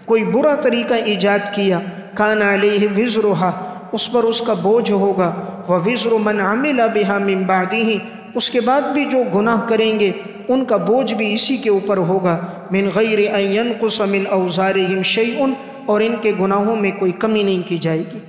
کوئی برا طریقہ ایجاد کیا، كَانَ عَلَيْهِ وِزْرُهَا، اس پر اس کا بوجھ ہوگا، وَوِزْرُ مَنْ عَمِلَ بِهَا مِنْ بَعْدِهِ، اس کے بعد بھی جو گناہ کریں گے ان کا بوجھ بھی اسی کے اوپر ہوگا۔ مِنْ غَيْرِ أَنْ يَنْقُصَ مِنْ أَوْزَارِهِمْ شَيْءٌ، اور ان کے گناہوں میں کوئی کمی نہیں کی جائے گی۔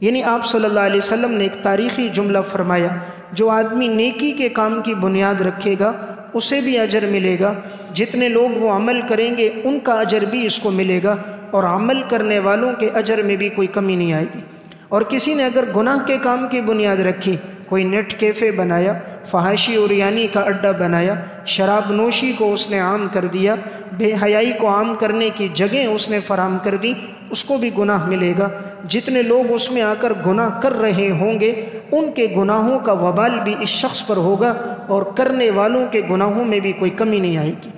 یعنی آپ صلی اللہ علیہ وسلم نے ایک تاریخی جملہ فرمایا، جو آدمی نیکی کے کام کی بنیاد رکھے گا اسے بھی اجر ملے گا، جتنے لوگ وہ عمل کریں گے ان کا اجر بھی اس کو ملے گا، اور عمل کرنے والوں کے اجر میں بھی کوئی کمی نہیں آئے گی۔ اور کسی نے اگر گناہ کے کام کی بنیاد رکھی، کوئی نیٹ کیفے بنایا، فحاشی اور یعنی کا اڈہ بنایا، شراب نوشی کو اس نے عام کر دیا، بے حیائی کو عام کرنے کی جگہیں اس نے فراہم کر دی، اس کو بھی گناہ ملے گا۔ جتنے لوگ اس میں آ کر گناہ کر رہے ہوں گے ان کے گناہوں کا وبال بھی اس شخص پر ہوگا، اور کرنے والوں کے گناہوں میں بھی کوئی کمی نہیں آئے گی۔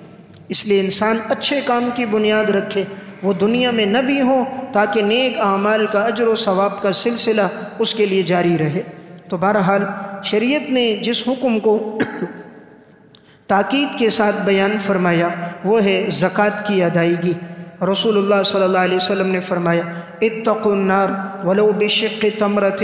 اس لیے انسان اچھے کام کی بنیاد رکھے، وہ دنیا میں نہ بھی ہو، تاکہ نیک اعمال کا اجر و ثواب کا سلسلہ اس کے لیے جاری رہے۔ تو بہرحال شریعت نے جس حکم کو تاکید کے ساتھ بیان فرمایا وہ ہے زکوٰۃ کی ادائیگی۔ رسول اللہ صلی اللہ علیہ وسلم نے فرمایا، اتقوا النار ولو بشق تمرۃ،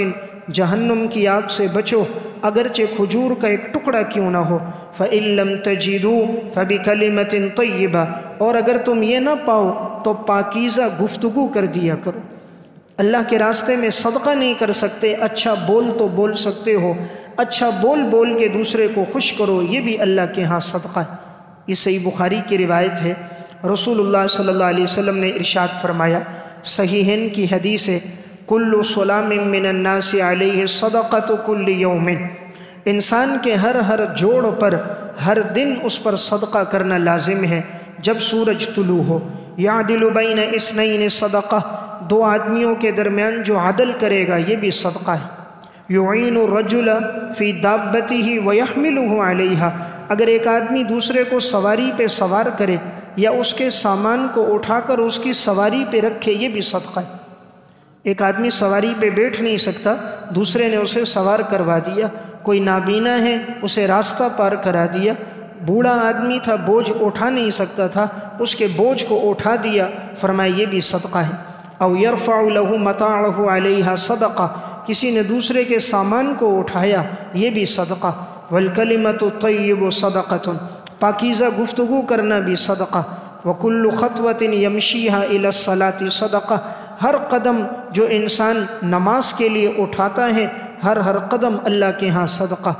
جہنم کی آگ سے بچو اگرچہ کھجور کا ایک ٹکڑا کیوں نہ ہو۔ فإن لم تجدوا فبکلمۃ طیبہ، اور اگر تم یہ نہ پاؤ تو پاکیزہ گفتگو کر دیا کرو۔ اللہ کے راستے میں صدقہ نہیں کر سکتے، اچھا بول تو بول سکتے ہو، اچھا بول بول کے دوسرے کو خوش کرو، یہ بھی اللہ کے ہاں صدقہ ہے۔ یہ صحیح بخاری کی روایت ہے، رسول اللہ صلی اللہ علیہ وسلم نے ارشاد فرمایا، صحیحین کی حدیث ہے، کل سلام من الناس علیہ صدقۃ کل یوم، انسان کے ہر جوڑ پر ہر دن اس پر صدقہ کرنا لازم ہے جب سورج طلوع ہو۔ یعدل بین اثنین صدقہ، دو آدمیوں کے درمیان جو عدل کرے گا یہ بھی صدقہ ہے۔ یعین الرجل فی دابتہ ویحملہ علیہا، اگر ایک آدمی دوسرے کو سواری پہ سوار کرے یا اس کے سامان کو اٹھا کر اس کی سواری پہ رکھے، یہ بھی صدقہ ہے۔ ایک آدمی سواری پہ بیٹھ نہیں سکتا، دوسرے نے اسے سوار کروا دیا، کوئی نابینا ہے اسے راستہ پار کرا دیا، بوڑھا آدمی تھا بوجھ اٹھا نہیں سکتا تھا، اس کے بوجھ کو اٹھا دیا، فرمایا یہ بھی صدقہ ہے۔ او یرفع لہ متاعہ علیہا صدقہ، کسی نے دوسرے کے سامان کو اٹھایا، یہ بھی صدقہ۔ والکلمۃ الطیب صدقۃ، پاکیزہ گفتگو کرنا بھی صدقہ۔ وکل خطوۃ یمشیہا الی الصلاۃ صدقہ، ہر قدم جو انسان نماز کے لیے اٹھاتا ہے ہر قدم اللہ کے ہاں صدقہ۔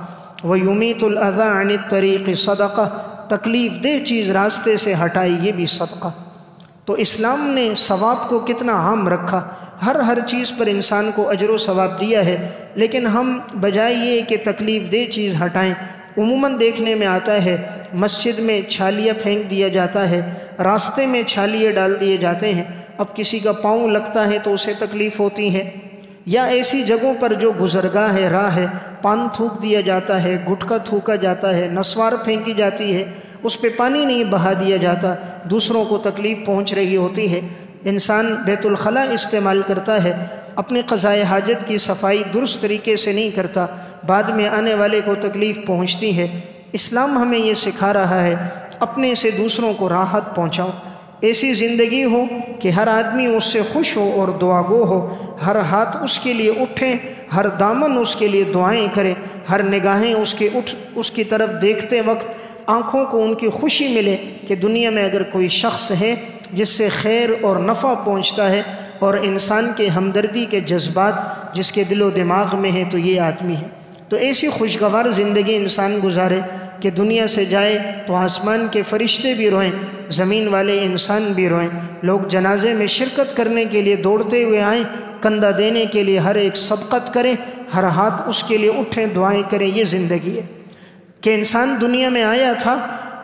ویمیت الاذی عن الطریق صدقہ، تکلیف دہ چیز راستے سے ہٹائی، یہ بھی صدقہ۔ تو اسلام نے ثواب کو کتنا عام رکھا، ہر چیز پر انسان کو اجر و ثواب دیا ہے، لیکن ہم بجائے یہ کہ تکلیف دہ چیز ہٹائیں، عموماً دیکھنے میں آتا ہے مسجد میں چھالیہ پھینک دیا جاتا ہے، راستے میں چھالیے ڈال دیے جاتے ہیں، اب کسی کا پاؤں لگتا ہے تو اسے تکلیف ہوتی ہے، یا ایسی جگہوں پر جو گزرگاہ ہے، راہ ہے، پان تھوک دیا جاتا ہے، گٹکا تھوکا جاتا ہے، نسوار پھینکی جاتی ہے، اس پہ پانی نہیں بہا دیا جاتا، دوسروں کو تکلیف پہنچ رہی ہوتی ہے۔ انسان بیت الخلاء استعمال کرتا ہے، اپنے قضائے حاجت کی صفائی درست طریقے سے نہیں کرتا، بعد میں آنے والے کو تکلیف پہنچتی ہے۔ اسلام ہمیں یہ سکھا رہا ہے، اپنے سے دوسروں کو راحت پہنچاؤ، ایسی زندگی ہو کہ ہر آدمی اس سے خوش ہو اور دعا گو ہو، ہر ہاتھ اس کے لیے اٹھیں، ہر دامن اس کے لیے دعائیں کرے، ہر نگاہیں اس کی طرف دیکھتے وقت آنکھوں کو ان کی خوشی ملے کہ دنیا میں اگر کوئی شخص ہے جس سے خیر اور نفع پہنچتا ہے اور انسان کے ہمدردی کے جذبات جس کے دل و دماغ میں ہیں تو یہ آدمی ہے۔ تو ایسی خوشگوار زندگی انسان گزارے کہ دنیا سے جائے تو آسمان کے فرشتے بھی روئیں، زمین والے انسان بھی روئیں، لوگ جنازے میں شرکت کرنے کے لیے دوڑتے ہوئے آئیں، کندھا دینے کے لیے ہر ایک سبقت کرے، ہر ہاتھ اس کے لیے اٹھیں، دعائیں کریں۔ یہ زندگی ہے کہ انسان دنیا میں آیا تھا،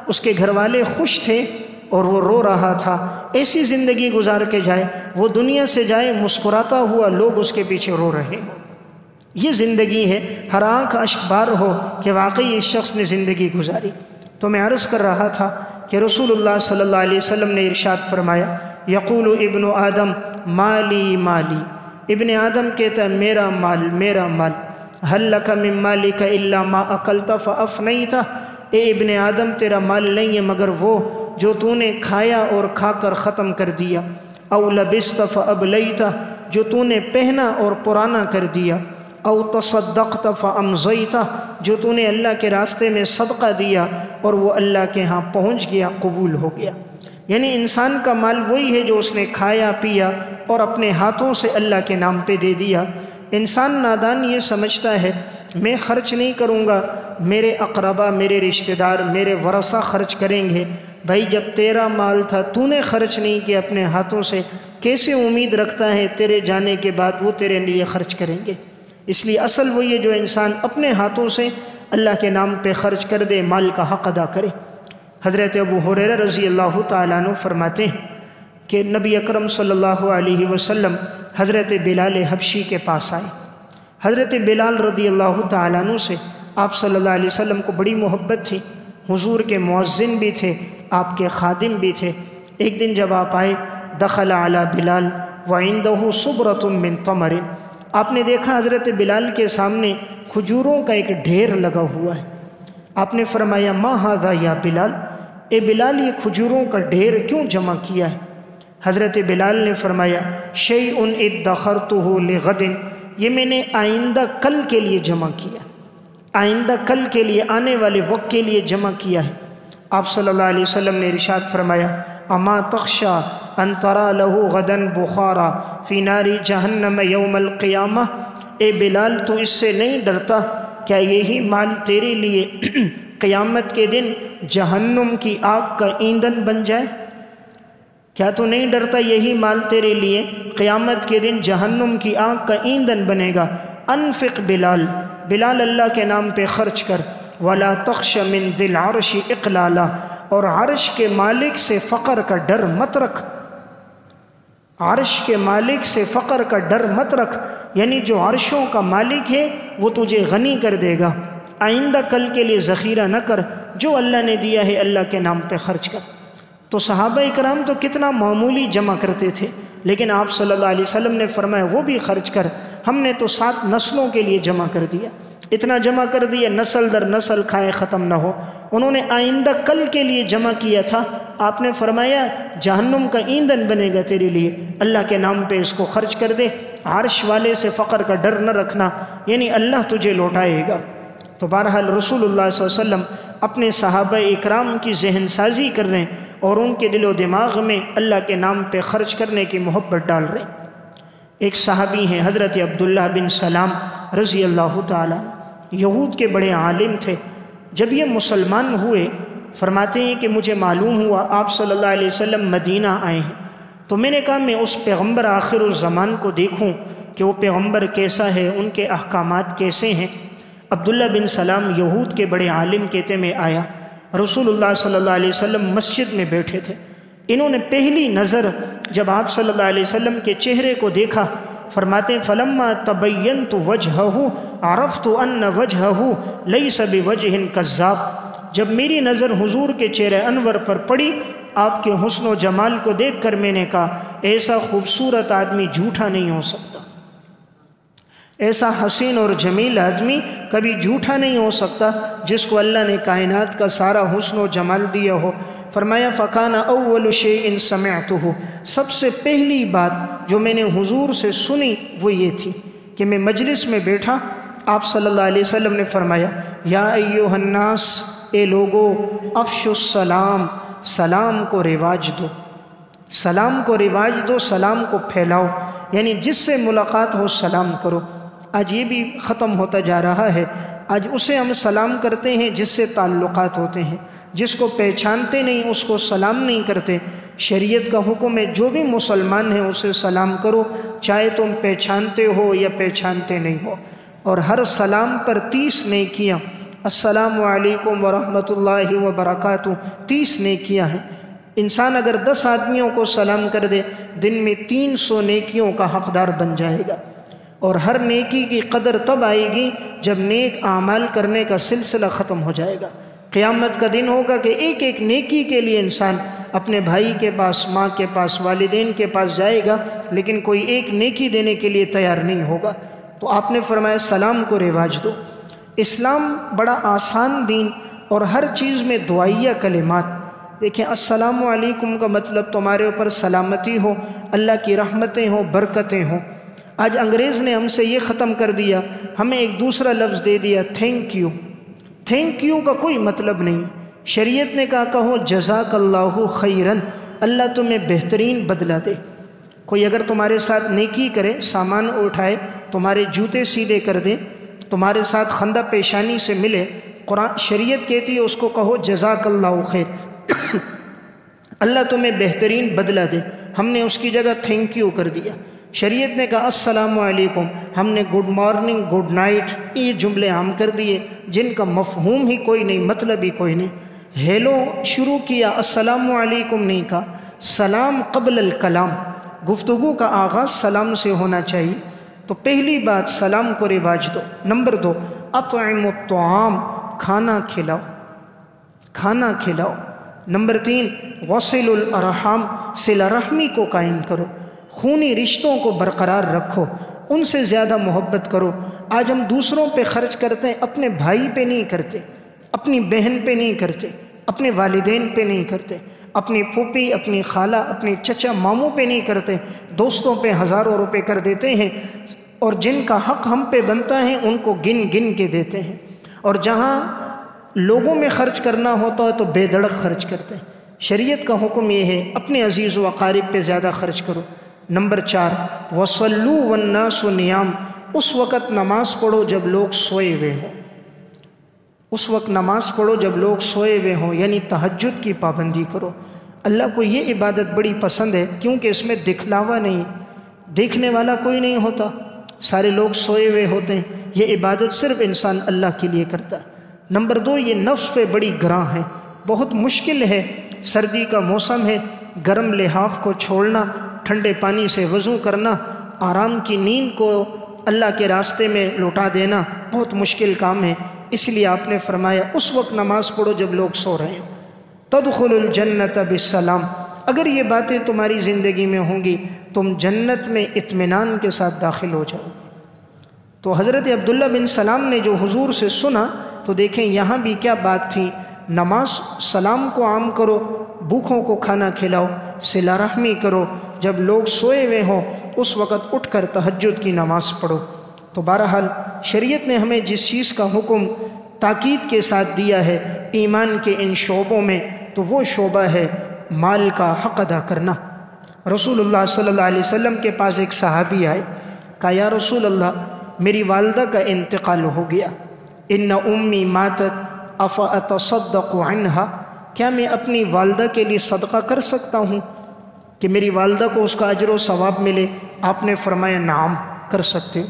اس کے گھر والے خوش تھے اور وہ رو رہا تھا، ایسی زندگی گزار کے جائے، وہ دنیا سے جائے مسکراتا ہوا، لوگ اس کے پیچھے رو رہے ہوں۔ یہ زندگی ہے، ہر آنکھ اشک بار ہو کہ واقعی اس شخص نے زندگی گزاری۔ تو میں عرض کر رہا تھا کہ رسول اللہ صلی اللہ علیہ وسلم نے ارشاد فرمایا یقول ابن آدم مالی مالی، ابن آدم کہتا ہے میرا مال میرا مال، حل لک من مالک الا ما اکلت فافنیتہ، اے ابن آدم تیرا مال نہیں ہے مگر وہ جو تو نے کھایا اور کھا کر ختم کر دیا، او لبست فابلیتہ، جو تو نے پہنا اور پرانا کر دیا، او تصدقت فامضیتہ، جو تو نے اللہ کے راستے میں صدقہ دیا اور وہ اللہ کے ہاں پہنچ گیا، قبول ہو گیا۔ یعنی انسان کا مال وہی ہے جو اس نے کھایا پیا اور اپنے ہاتھوں سے اللہ کے نام پہ دے دیا۔ انسان نادان یہ سمجھتا ہے میں خرچ نہیں کروں گا، میرے اقربا میرے رشتہ دار میرے ورثہ خرچ کریں گے۔ بھائی جب تیرا مال تھا تو نے خرچ نہیں کیا اپنے ہاتھوں سے، کیسے امید رکھتا ہے تیرے جانے کے بعد وہ تیرے لیے خرچ کریں گے؟ اس لیے اصل وہی ہے جو انسان اپنے ہاتھوں سے اللہ کے نام پہ خرچ کر دے، مال کا حق ادا کرے۔ حضرت ابو ہریرہ رضی اللہ تعالیٰ عنہ فرماتے ہیں کہ نبی اکرم صلی اللہ علیہ وسلم حضرت بلال حبشی کے پاس آئے۔ حضرت بلال رضی اللہ تعالیٰ عنہ سے آپ صلی اللہ علیہ وسلم کو بڑی محبت تھی، حضور کے مؤذن بھی تھے، آپ کے خادم بھی تھے۔ ایک دن جب آپ آئے دخل علی بلال وعندہ صبرۃ من تمر، آپ نے دیکھا حضرت بلال کے سامنے کھجوروں کا ایک ڈھیر لگا ہوا ہے۔ آپ نے فرمایا ما ھذا یا بلال، اے بلال یہ کھجوروں کا ڈھیر کیوں جمع کیا ہے؟ حضرت بلال نے فرمایا شیء ادخرتہ لغد، یہ میں نے آئندہ کل کے لیے جمع کیا، آئندہ کل کے لیے آنے والے وقت کے لیے جمع کیا ہے۔ آپ صلی اللہ علیہ وسلم نے ارشاد فرمایا اما تخشى ان ترى له غدا بخارا فی نار جہنم یوم القیامہ، اے بلال تو اس سے نہیں ڈرتا کیا یہی مال تیرے لیے قیامت کے دن جہنم کی آگ کا ایندھن بن جائے؟ کیا تو نہیں ڈرتا یہی مال تیرے لیے قیامت کے دن جہنم کی آگ کا ایندھن بنے گا؟ انفق بلال، بلال اللہ کے نام پہ خرچ کر، ولا تخش من ذی العرش اقلالا، اور عرش کے مالک سے فقر کا ڈر مت رکھ، عرش کے مالک سے فقر کا ڈر مت رکھ، یعنی جو عرشوں کا مالک ہے وہ تجھے غنی کر دے گا۔ آئندہ کل کے لیے ذخیرہ نہ کر، جو اللہ نے دیا ہے اللہ کے نام پہ خرچ کر۔ تو صحابہ اکرام تو کتنا معمولی جمع کرتے تھے، لیکن آپ صلی اللہ علیہ وسلم نے فرمایا وہ بھی خرچ کر، ہم نے تو 7 نسلوں کے لیے جمع کر دیا، اتنا جمع کر دیا نسل در نسل کھائے ختم نہ ہو۔ انہوں نے آئندہ کل کے لیے جمع کیا تھا، آپ نے فرمایا جہنم کا ایندھن بنے گا تیرے لیے، اللہ کے نام پہ اس کو خرچ کر دے، عرش والے سے فقر کا ڈر نہ رکھنا، یعنی اللہ تجھے لوٹائے گا۔ تو بہرحال رسول اللہ صلی اللہ علیہ وسلم اپنے صحابہ اکرام کی ذہن سازی کر رہے ہیں اور ان کے دل و دماغ میں اللہ کے نام پہ خرچ کرنے کی محبت ڈال رہے ہیں۔ ایک صحابی ہیں حضرت عبداللہ بن سلام رضی اللہ تعالیٰ، یہود کے بڑے عالم تھے۔ جب یہ مسلمان ہوئے فرماتے ہیں کہ مجھے معلوم ہوا آپ صلی اللہ علیہ وسلم مدینہ آئے ہیں، تو میں نے کہا میں اس پیغمبر آخر الزمان کو دیکھوں کہ وہ پیغمبر کیسا ہے، ان کے احکامات کیسے ہیں۔ عبداللہ بن سلام یہود کے بڑے عالم کہتے میں آیا، رسول اللہ صلی اللہ علیہ وسلم مسجد میں بیٹھے تھے، انہوں نے پہلی نظر جب آپ صلی اللہ علیہ وسلم کے چہرے کو دیکھا فرماتے ہیں فلما تبینت وجہہ عرفت ان وجہہ لیس بوجہ کذاب، جب میری نظر حضور کے چہرے انور پر پڑی آپ کے حسن و جمال کو دیکھ کر میں نے کہا ایسا خوبصورت آدمی جھوٹا نہیں ہو سکتا، ایسا حسین اور جمیل آدمی کبھی جھوٹا نہیں ہو سکتا جس کو اللہ نے کائنات کا سارا حسن و جمال دیا ہو۔ فرمایا فَكَانَ أَوَّلُ شَيْءٍ سَمِعْتُهُ، سب سے پہلی بات جو میں نے حضور سے سنی وہ یہ تھی کہ میں مجلس میں بیٹھا، آپ صلی اللہ علیہ وسلم نے فرمایا یا ایھا الناس، اے لوگو، افشوا السلام، سلام کو رواج دو، سلام کو رواج دو، سلام کو پھیلاؤ، یعنی جس سے ملاقات ہو سلام کرو۔ آج یہ بھی ختم ہوتا جا رہا ہے، آج اسے ہم سلام کرتے ہیں جس سے تعلقات ہوتے ہیں، جس کو پہچانتے نہیں اس کو سلام نہیں کرتے۔ شریعت کا حکم ہے جو بھی مسلمان ہے اسے سلام کرو، چاہے تم پہچانتے ہو یا پہچانتے نہیں ہو، اور ہر سلام پر 30 نیکیاں، السلام علیکم ورحمۃ اللہ وبرکاتہ، 30 نیکیاں ہیں۔ انسان اگر 10 آدمیوں کو سلام کر دے دن میں 300 نیکیوں کا حقدار بن جائے گا، اور ہر نیکی کی قدر تب آئے گی جب نیک اعمال کرنے کا سلسلہ ختم ہو جائے گا۔ قیامت کا دن ہوگا کہ ایک ایک نیکی کے لیے انسان اپنے بھائی کے پاس، ماں کے پاس، والدین کے پاس جائے گا، لیکن کوئی ایک نیکی دینے کے لیے تیار نہیں ہوگا۔ تو آپ نے فرمایا سلام کو رواج دو۔ اسلام بڑا آسان دین اور ہر چیز میں دعائیہ کلمات۔ دیکھیں السلام علیکم کا مطلب تمہارے اوپر سلامتی ہو، اللہ کی رحمتیں ہوں، برکتیں ہوں۔ آج انگریز نے ہم سے یہ ختم کر دیا، ہمیں ایک دوسرا لفظ دے دیا تھینک یو۔ تھینک یو کا کوئی مطلب نہیں۔ شریعت نے کہا کہو جزاک اللہ خیرن، اللہ تمہیں بہترین بدلہ دے۔ کوئی اگر تمہارے ساتھ نیکی کرے، سامان اٹھائے، تمہارے جوتے سیدھے کر دے، تمہارے ساتھ خندہ پیشانی سے ملے، قرآن شریعت کہتی ہے اس کو کہو جزاک اللہ خیر، اللہ تمہیں بہترین بدلہ دے۔ ہم نے اس کی جگہ تھینک یو کر دیا۔ شریعت نے کہا السلام علیکم، ہم نے گڈ مارننگ، گڈ نائٹ، یہ جملے عام کر دیے جن کا مفہوم ہی کوئی نہیں، مطلب ہی کوئی نہیں۔ ہیلو شروع کیا، السلام علیکم نہیں کہا۔ سلام قبل الکلام، گفتگو کا آغاز سلام سے ہونا چاہیے۔ تو پہلی بات سلام کو رواج دو۔ نمبر 2 اطعموا الطعام، کھانا کھلاؤ، کھانا کھلاؤ۔ نمبر 3 وصلوا الارحام، صلہ رحمی کو قائم کرو، خونی رشتوں کو برقرار رکھو، ان سے زیادہ محبت کرو۔ آج ہم دوسروں پہ خرچ کرتے ہیں، اپنے بھائی پہ نہیں کرتے، اپنی بہن پہ نہیں کرتے، اپنے والدین پہ نہیں کرتے، اپنی پھوپھی، اپنی خالہ، اپنے چچا ماموں پہ نہیں کرتے، دوستوں پہ ہزاروں روپے کر دیتے ہیں، اور جن کا حق ہم پہ بنتا ہے ان کو گن گن کے دیتے ہیں، اور جہاں لوگوں میں خرچ کرنا ہوتا ہے تو بے دڑک خرچ کرتے ہیں۔ شریعت کا حکم یہ ہے اپنے عزیز و اقارب پہ زیادہ خرچ کرو۔ نمبر 4 وصلوا والناس نیام، اس وقت نماز پڑھو جب لوگ سوئے ہوئے ہوں، اس وقت نماز پڑھو جب لوگ سوئے ہوئے ہوں، یعنی تہجد کی پابندی کرو۔ اللہ کو یہ عبادت بڑی پسند ہے کیونکہ اس میں دکھلاوا نہیں ہے، دیکھنے والا کوئی نہیں ہوتا، سارے لوگ سوئے ہوئے ہوتے ہیں، یہ عبادت صرف انسان اللہ کے لیے کرتا ہے۔ نمبر 2 یہ نفس پہ بڑی گراں ہے، بہت مشکل ہے، سردی کا موسم ہے، گرم لحاف کو چھوڑنا، ٹھنڈے پانی سے وضو کرنا، آرام کی نیند کو اللہ کے راستے میں لوٹا دینا بہت مشکل کام ہے۔ اس لیے آپ نے فرمایا اس وقت نماز پڑھو جب لوگ سو رہے ہیں۔ تدخل الجنت بالسلام، اگر یہ باتیں تمہاری زندگی میں ہوں گی تم جنت میں اطمینان کے ساتھ داخل ہو جاؤ گے۔ تو حضرت عبداللہ بن سلام نے جو حضور سے سنا تو دیکھیں یہاں بھی کیا بات تھی، نماز سلام کو عام کرو، بھوکھوں کو کھانا کھلاؤ، صلہ رحمی کرو، جب لوگ سوئے ہوئے ہوں اس وقت اٹھ کر تہجد کی نماز پڑھو۔ تو بہرحال شریعت نے ہمیں جس چیز کا حکم تاکید کے ساتھ دیا ہے ایمان کے ان شعبوں میں، تو وہ شعبہ ہے مال کا حق ادا کرنا۔ رسول اللہ صلی اللہ علیہ وسلم کے پاس ایک صحابی آئے، کہا یا رسول اللہ میری والدہ کا انتقال ہو گیا، ان امی ماتت افاتصدق عنہا، کیا میں اپنی والدہ کے لیے صدقہ کر سکتا ہوں کہ میری والدہ کو اس کا اجر و ثواب ملے؟ آپ نے فرمایا نعم کر سکتے ہو۔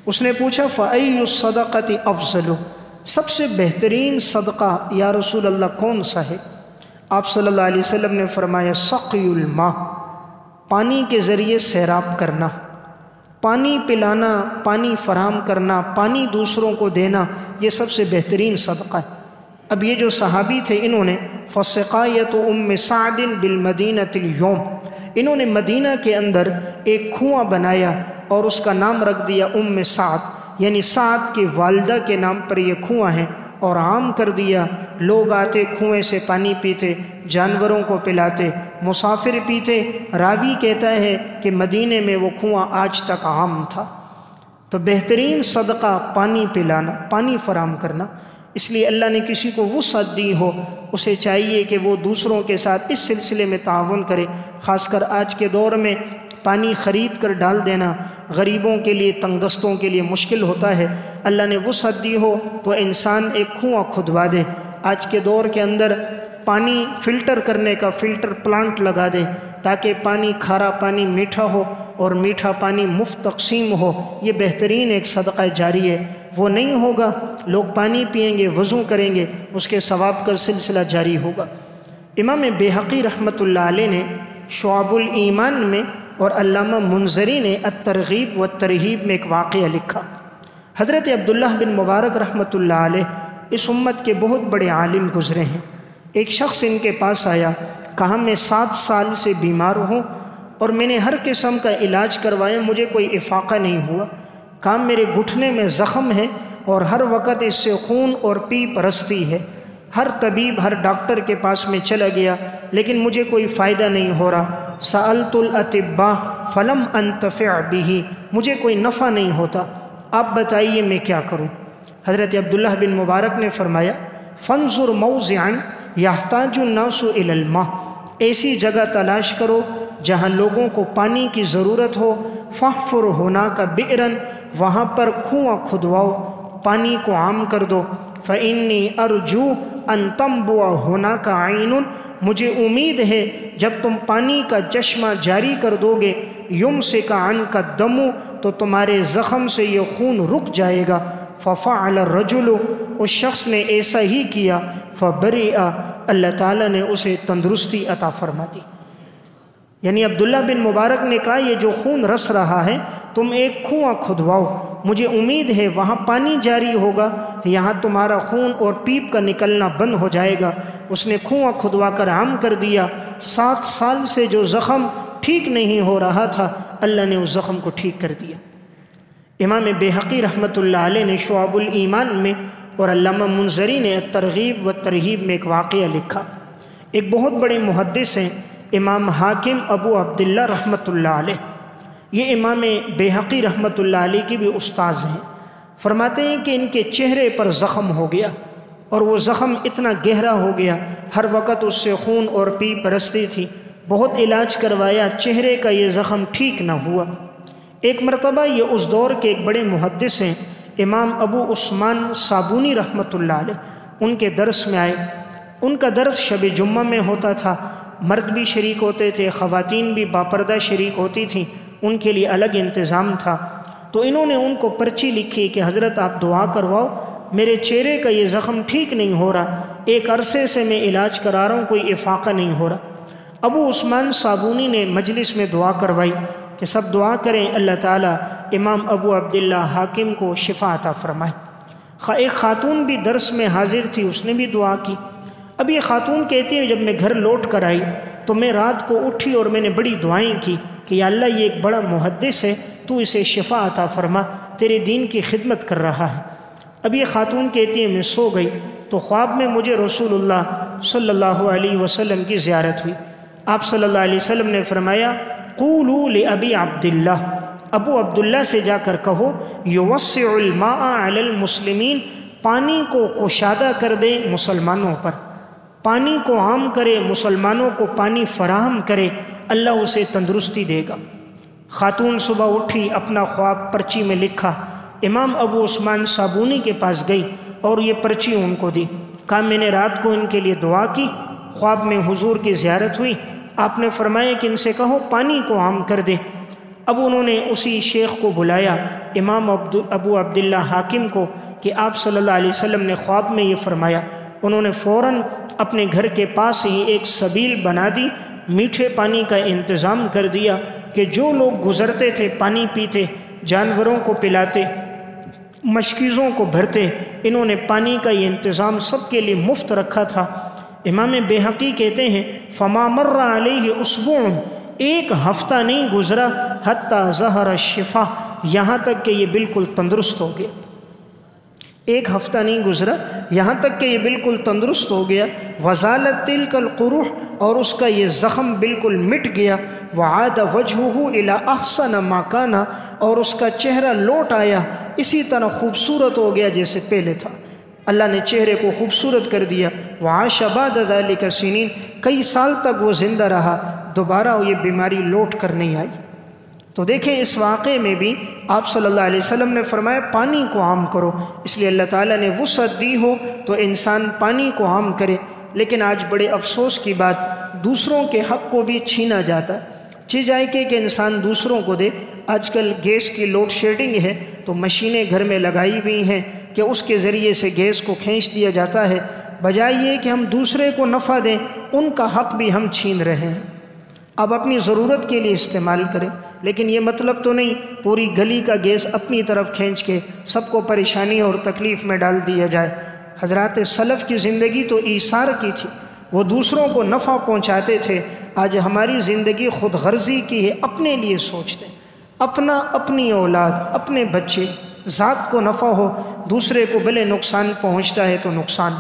اس نے پوچھا فَأَيُّ الصَّدَقَةِ أَفْضَلُ، سب سے بہترین صدقہ یا رسول اللہ کون سا ہے؟ آپ صلی اللہ علیہ وسلم نے فرمایا سقی الماء، پانی کے ذریعے سیراب کرنا، پانی پلانا، پانی فراہم کرنا، پانی دوسروں کو دینا، یہ سب سے بہترین صدقہ ہے۔ اب یہ جو صحابی تھے انہوں نے فَسِقَایَةُ أُمِّ سَعْدٍ بِالْمَدِینَةِ الْيَوْمِ، انہوں نے مدینہ کے اندر ایک کنواں بنایا اور اس کا نام رکھ دیا ام سعد، یعنی سعد کی والدہ کے نام پر یہ کنواں ہے، اور عام کر دیا، لوگ آتے کنویں سے پانی پیتے، جانوروں کو پلاتے، مسافر پیتے۔ راوی کہتا ہے کہ مدینے میں وہ کنواں آج تک عام تھا۔ تو بہترین صدقہ پانی پلانا، پانی فراہم کرنا۔ اس لیے اللہ نے کسی کو وسعت دی ہو اسے چاہیے کہ وہ دوسروں کے ساتھ اس سلسلے میں تعاون کرے، خاص کر آج کے دور میں پانی خرید کر ڈال دینا غریبوں کے لیے، تنگ دستوں کے لیے مشکل ہوتا ہے۔ اللہ نے وسعت دی ہو تو انسان ایک کنواں کھدوا دے، آج کے دور کے اندر پانی فلٹر کرنے کا فلٹر پلانٹ لگا دے تاکہ پانی، کھارا پانی میٹھا ہو اور میٹھا پانی مفت تقسیم ہو۔ یہ بہترین ایک صدقہ جاری ہے۔ وہ نہیں ہوگا، لوگ پانی پئیں گے، وضو کریں گے، اس کے ثواب کا سلسلہ جاری ہوگا۔ امام بیہقی رحمۃ اللہ علیہ نے شعب الایمان میں اور علامہ منذری نے الترغیب والترہیب میں ایک واقعہ لکھا۔ حضرت عبداللہ بن مبارک رحمۃ اللہ علیہ اس امت کے بہت بڑے عالم گزرے ہیں۔ ایک شخص ان کے پاس آیا، کہا میں 7 سال سے بیمار ہوں اور میں نے ہر قسم کا علاج کروایا، مجھے کوئی افاقہ نہیں ہوا۔ کہا میرے گھٹنے میں زخم ہے اور ہر وقت اس سے خون اور پیپ رستی ہے، ہر طبیب ہر ڈاکٹر کے پاس میں چلا گیا لیکن مجھے کوئی فائدہ نہیں ہو رہا۔ سألت الاطباء فلم انتفع به، مجھے کوئی نفع نہیں ہوتا، آپ بتائیے میں کیا کروں؟ حضرت عبداللہ بن مبارک نے فرمایا فانظر موضعا یحتاج الناس الی الماء، ایسی جگہ تلاش کرو جہاں لوگوں کو پانی کی ضرورت ہو، فاحفر ہناک بئرا، وہاں پر کنواں کھدواؤ، پانی کو عام کر دو۔ فإنی ارجو ان تنبع ہناک عین، مجھے امید ہے جب تم پانی کا چشمہ جاری کر دو گے، یمسک عنک الدم، تو تمہارے زخم سے یہ خون رک جائے گا۔ ففعل الرجل، اس شخص نے ایسا ہی کیا، فبرئ، اللہ تعالیٰ نے اسے تندرستی عطا فرما دی۔ یعنی عبداللہ بن مبارک نے کہا یہ جو خون رس رہا ہے تم ایک کنواں کھدواؤ، مجھے امید ہے وہاں پانی جاری ہوگا، یہاں تمہارا خون اور پیپ کا نکلنا بند ہو جائے گا۔ اس نے کنواں کھدوا کر عام کر دیا۔ 7 سال سے جو زخم ٹھیک نہیں ہو رہا تھا اللہ نے اس زخم کو ٹھیک کر دیا۔ امام بیہقی رحمۃ اللہ علیہ نے شعب الایمان میں اور علامہ منذری نے الترغیب والترہیب میں ایک واقعہ لکھا۔ ایک بہت بڑے محدث ہیں امام حاکم ابو عبداللہ رحمۃ اللہ علیہ، یہ امام بیہقی رحمۃ اللہ علیہ کی بھی استاذ ہیں۔ فرماتے ہیں کہ ان کے چہرے پر زخم ہو گیا اور وہ زخم اتنا گہرا ہو گیا، ہر وقت اس سے خون اور پیپ رستی تھی، بہت علاج کروایا، چہرے کا یہ زخم ٹھیک نہ ہوا۔ ایک مرتبہ یہ اس دور کے ایک بڑے محدث ہیں امام ابو عثمان صابونی رحمۃ اللہ علیہ، ان کے درس میں آئے۔ ان کا درس شب جمعہ میں ہوتا تھا، مرد بھی شریک ہوتے تھے، خواتین بھی باپردہ شریک ہوتی تھیں، ان کے لیے الگ انتظام تھا۔ تو انہوں نے ان کو پرچی لکھی کہ حضرت آپ دعا کرواؤ، میرے چہرے کا یہ زخم ٹھیک نہیں ہو رہا، ایک عرصے سے میں علاج کرا رہا ہوں، کوئی افاقہ نہیں ہو رہا۔ ابو عثمان صابونی نے مجلس میں دعا کروائی کہ سب دعا کریں اللہ تعالیٰ امام ابو عبداللہ حاکم کو شفا عطا فرمائے۔ ایک خاتون بھی درس میں حاضر تھی، اس نے بھی دعا کی۔ اب یہ خاتون کہتی ہے جب میں گھر لوٹ کر آئی تو میں رات کو اٹھی اور میں نے بڑی دعائیں کی کہ یا اللہ یہ ایک بڑا محدث ہے، تو اسے شفا عطا فرما، تیرے دین کی خدمت کر رہا ہے۔ اب یہ خاتون کہتی ہے میں سو گئی تو خواب میں مجھے رسول اللہ صلی اللہ علیہ وسلم کی زیارت ہوئی۔ آپ صلی اللہ علیہ وسلم نے فرمایا قولوا لأبی عبداللہ، ابو عبداللہ سے جا کر کہو یوسع الماء علی المسلمین، پانی کو کشادہ کر دے مسلمانوں پر، پانی کو عام کرے، مسلمانوں کو پانی فراہم کرے، اللہ اسے تندرستی دے گا۔ خاتون صبح اٹھی، اپنا خواب پرچی میں لکھا، امام ابو عثمان صابونی کے پاس گئی اور یہ پرچی ان کو دی، کہا میں نے رات کو ان کے لیے دعا کی، خواب میں حضور کی زیارت ہوئی، آپ نے فرمایا کہ ان سے کہو پانی کو عام کر دے۔ اب انہوں نے اسی شیخ کو بلایا امام ابو عبداللہ حاکم کو کہ آپ صلی اللہ علیہ وسلم نے خواب میں یہ فرمایا۔ انہوں نے فوراً اپنے گھر کے پاس ہی ایک سبیل بنا دی، میٹھے پانی کا انتظام کر دیا کہ جو لوگ گزرتے تھے پانی پیتے، جانوروں کو پلاتے، مشکیزوں کو بھرتے، انہوں نے پانی کا یہ انتظام سب کے لیے مفت رکھا تھا۔ امام بیہقی کہتے ہیں فما مر علیہ اسبوع، ایک ہفتہ نہیں گزرا حتی ظہر الشفا، یہاں تک کہ یہ بالکل تندرست ہو گیا۔ ایک ہفتہ نہیں گزرا یہاں تک کہ یہ بالکل تندرست ہو گیا۔ وزالت تلک القروح، اور اس کا یہ زخم بالکل مٹ گیا۔ وعاد وجہہ الی احسن ما کان، اور اس کا چہرہ لوٹ آیا اسی طرح خوبصورت ہو گیا جیسے پہلے تھا، اللہ نے چہرے کو خوبصورت کر دیا۔ وعاش بعد ذلک سنین، کئی سال تک وہ زندہ رہا، دوبارہ یہ بیماری لوٹ کر نہیں آئی۔ تو دیکھیں اس واقعے میں بھی آپ صلی اللہ علیہ وسلم نے فرمایا پانی کو عام کرو، اس لیے اللہ تعالیٰ نے وسعت دی ہو تو انسان پانی کو عام کرے۔ لیکن آج بڑے افسوس کی بات، دوسروں کے حق کو بھی چھینا جاتا ہے۔ جائے کہ انسان دوسروں کو دے۔ آج کل گیس کی لوڈ شیڈنگ ہے تو مشینیں گھر میں لگائی ہوئی ہیں کہ اس کے ذریعے سے گیس کو کھینچ دیا جاتا ہے، بجائے یہ کہ ہم دوسرے کو نفع دیں ان کا حق بھی ہم چھین رہے ہیں۔ اب اپنی ضرورت کے لیے استعمال کریں، لیکن یہ مطلب تو نہیں پوری گلی کا گیس اپنی طرف کھینچ کے سب کو پریشانی اور تکلیف میں ڈال دیا جائے۔ حضرات سلف کی زندگی تو ایثار کی تھی، وہ دوسروں کو نفع پہنچاتے تھے۔ آج ہماری زندگی خود غرضی کی ہے، اپنے لیے سوچتے ہیں، اپنی اولاد، اپنے بچے، ذات کو نفع ہو، دوسرے کو بھلے نقصان پہنچتا ہے تو نقصان۔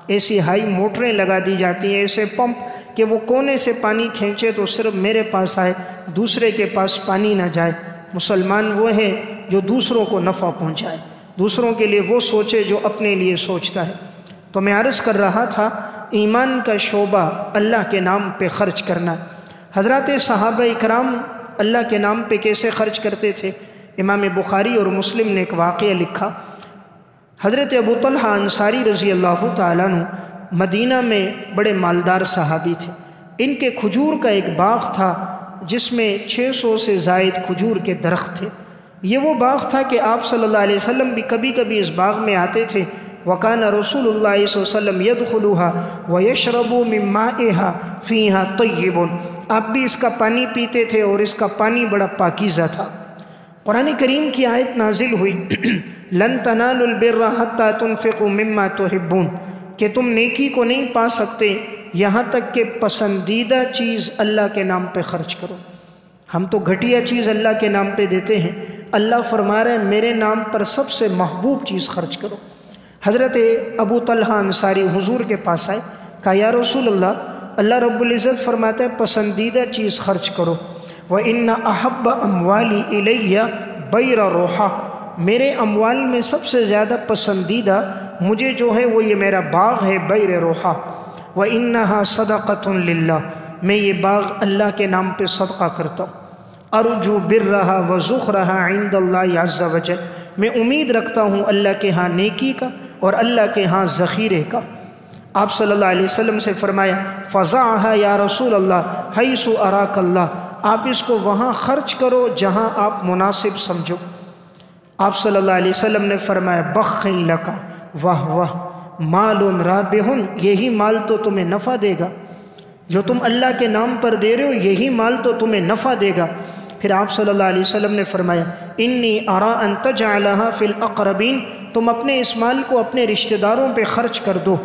ایسی ہائی موٹریں لگا دی جاتی ہیں، ایسے پمپ کہ وہ کونے سے پانی کھینچے تو صرف میرے پاس آئے، دوسرے کے پاس پانی نہ جائے۔ مسلمان وہ ہے جو دوسروں کو نفع پہنچائے، دوسروں کے لیے وہ سوچے جو اپنے لیے سوچتا ہے۔ تو میں عرض کر رہا تھا ایمان کا شعبہ اللہ کے نام پہ خرچ کرنا۔ حضرات صحابہ اکرام اللہ کے نام پہ کیسے خرچ کرتے تھے؟ امام بخاری اور مسلم نے ایک واقعہ لکھا۔ حضرت ابو طلحہ انصاری رضی اللہ تعالیٰ عنہ مدینہ میں بڑے مالدار صحابی تھے۔ ان کے کھجور کا ایک باغ تھا جس میں 600 سے زائد کھجور کے درخت تھے۔ یہ وہ باغ تھا کہ آپ صلی اللہ علیہ وسلم بھی کبھی کبھی اس باغ میں آتے تھے۔ وَكَانَ رسول اللہ صلی اللہ علیہ وسلم يَدْخُلُهَا وَيَشْرَبُ مِن مَّائِهَا فِيهَا طَيِّبٌ، آپ بھی اس کا پانی پیتے تھے اور اس کا پانی بڑا پاکیزہ تھا۔ قرآن کریم کی آیت نازل ہوئی لَن تَنَالُوا الْبِرَّ حَتَّى تُنْفِقُوا مِمَّا تُحِبُّونَ، کہ تم نیکی کو نہیں پا سکتے یہاں تک کہ پسندیدہ چیز اللہ کے نام پہ خرچ کرو۔ ہم تو گھٹیا چیز اللہ کے نام پہ دیتے ہیں، اللہ فرما رہے ہیں میرے نام پر سب سے محبوب چیز خرچ کرو۔ حضرت ابو طلحہ انصاری حضور کے پاس آئے، کہا یا رسول اللہ رب العزت فرماتا ہے پسندیدہ چیز خرچ کرو۔ وَإِنَّ أَحَبَّ أَمْوَالِ إِلَيَّ بَيْرَ رُوحَةٍ، میرے اموال میں سب سے زیادہ پسندیدہ مجھے جو ہے وہ یہ میرا باغ ہے بیر روحہ۔ وَإِنَّهَا صَدَقَةٌ لِلَّهِ، میں یہ باغ اللہ کے نام پہ صدقہ کرتا ہوں۔ أَرْجُو بِرَّهَا وَزُخْرَهَا عِنْدَ اللَّهِ عَزَّ وَجَلَّ، میں امید رکھتا ہوں اللہ کے ہاں نیکی کا اور اللہ کے ہاں ذخیرے کا۔ آپ صلی اللہ علیہ وسلم سے فرمایا فَضَعْهَا یا رسول اللہ حَيْثُ أَرَاكَ اللَّهُ، آپ اس کو وہاں خرچ کرو جہاں آپ مناسب سمجھو۔ آپ صلی اللہ علیہ وسلم نے فرمایا بَخٍ لَكَ، واہ واہ، مال رابح، یہی مال تو تمہیں نفع دے گا، جو تم اللہ کے نام پر دے رہے ہو یہی مال تو تمہیں نفع دے گا۔ پھر آپ صلی اللہ علیہ وسلم نے فرمایا انی اریٰ ان تجعلها فی الاقربین، تم اپنے اس مال کو اپنے رشتہ داروں پہ خرچ کر دو۔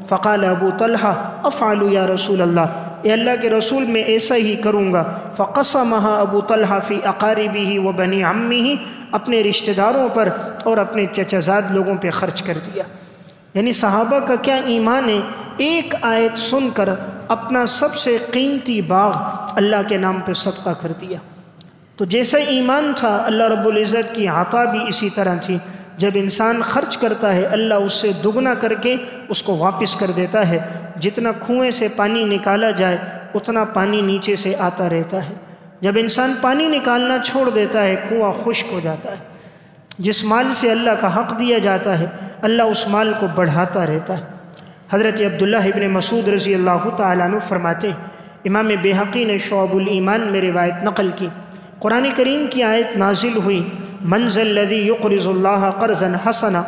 فقال ابو طلحہ افعل یا رسول اللہ، اے اللہ کے رسول میں ایسا ہی کروں گا۔ فقسمها ابو طلحہ فی اقاربہ و بنی عمہ، اپنے رشتہ داروں پر اور اپنے چچا زاد لوگوں پہ خرچ کر دیا۔ یعنی صحابہ کا کیا ایمان ہے، ایک آیت سن کر اپنا سب سے قیمتی باغ اللہ کے نام پہ صدقہ کر دیا۔ تو جیسا ایمان تھا اللہ رب العزت کی عطا بھی اسی طرح تھی۔ جب انسان خرچ کرتا ہے اللہ اس سے دگنا کر کے اس کو واپس کر دیتا ہے۔ جتنا کنویں سے پانی نکالا جائے اتنا پانی نیچے سے آتا رہتا ہے۔ جب انسان پانی نکالنا چھوڑ دیتا ہے کنواں خشک ہو جاتا ہے۔ جس مال سے اللہ کا حق دیا جاتا ہے اللہ اس مال کو بڑھاتا رہتا ہے۔ حضرت عبداللہ ابن مسعود رضی اللہ تعالیٰ عنہ فرماتے ہیں، امام بیہقی نے شعب الایمان میں روایت نقل کی، قرآن کریم کی آیت نازل ہوئی من ذا الذی یقرض اللہ قرضا حسنا،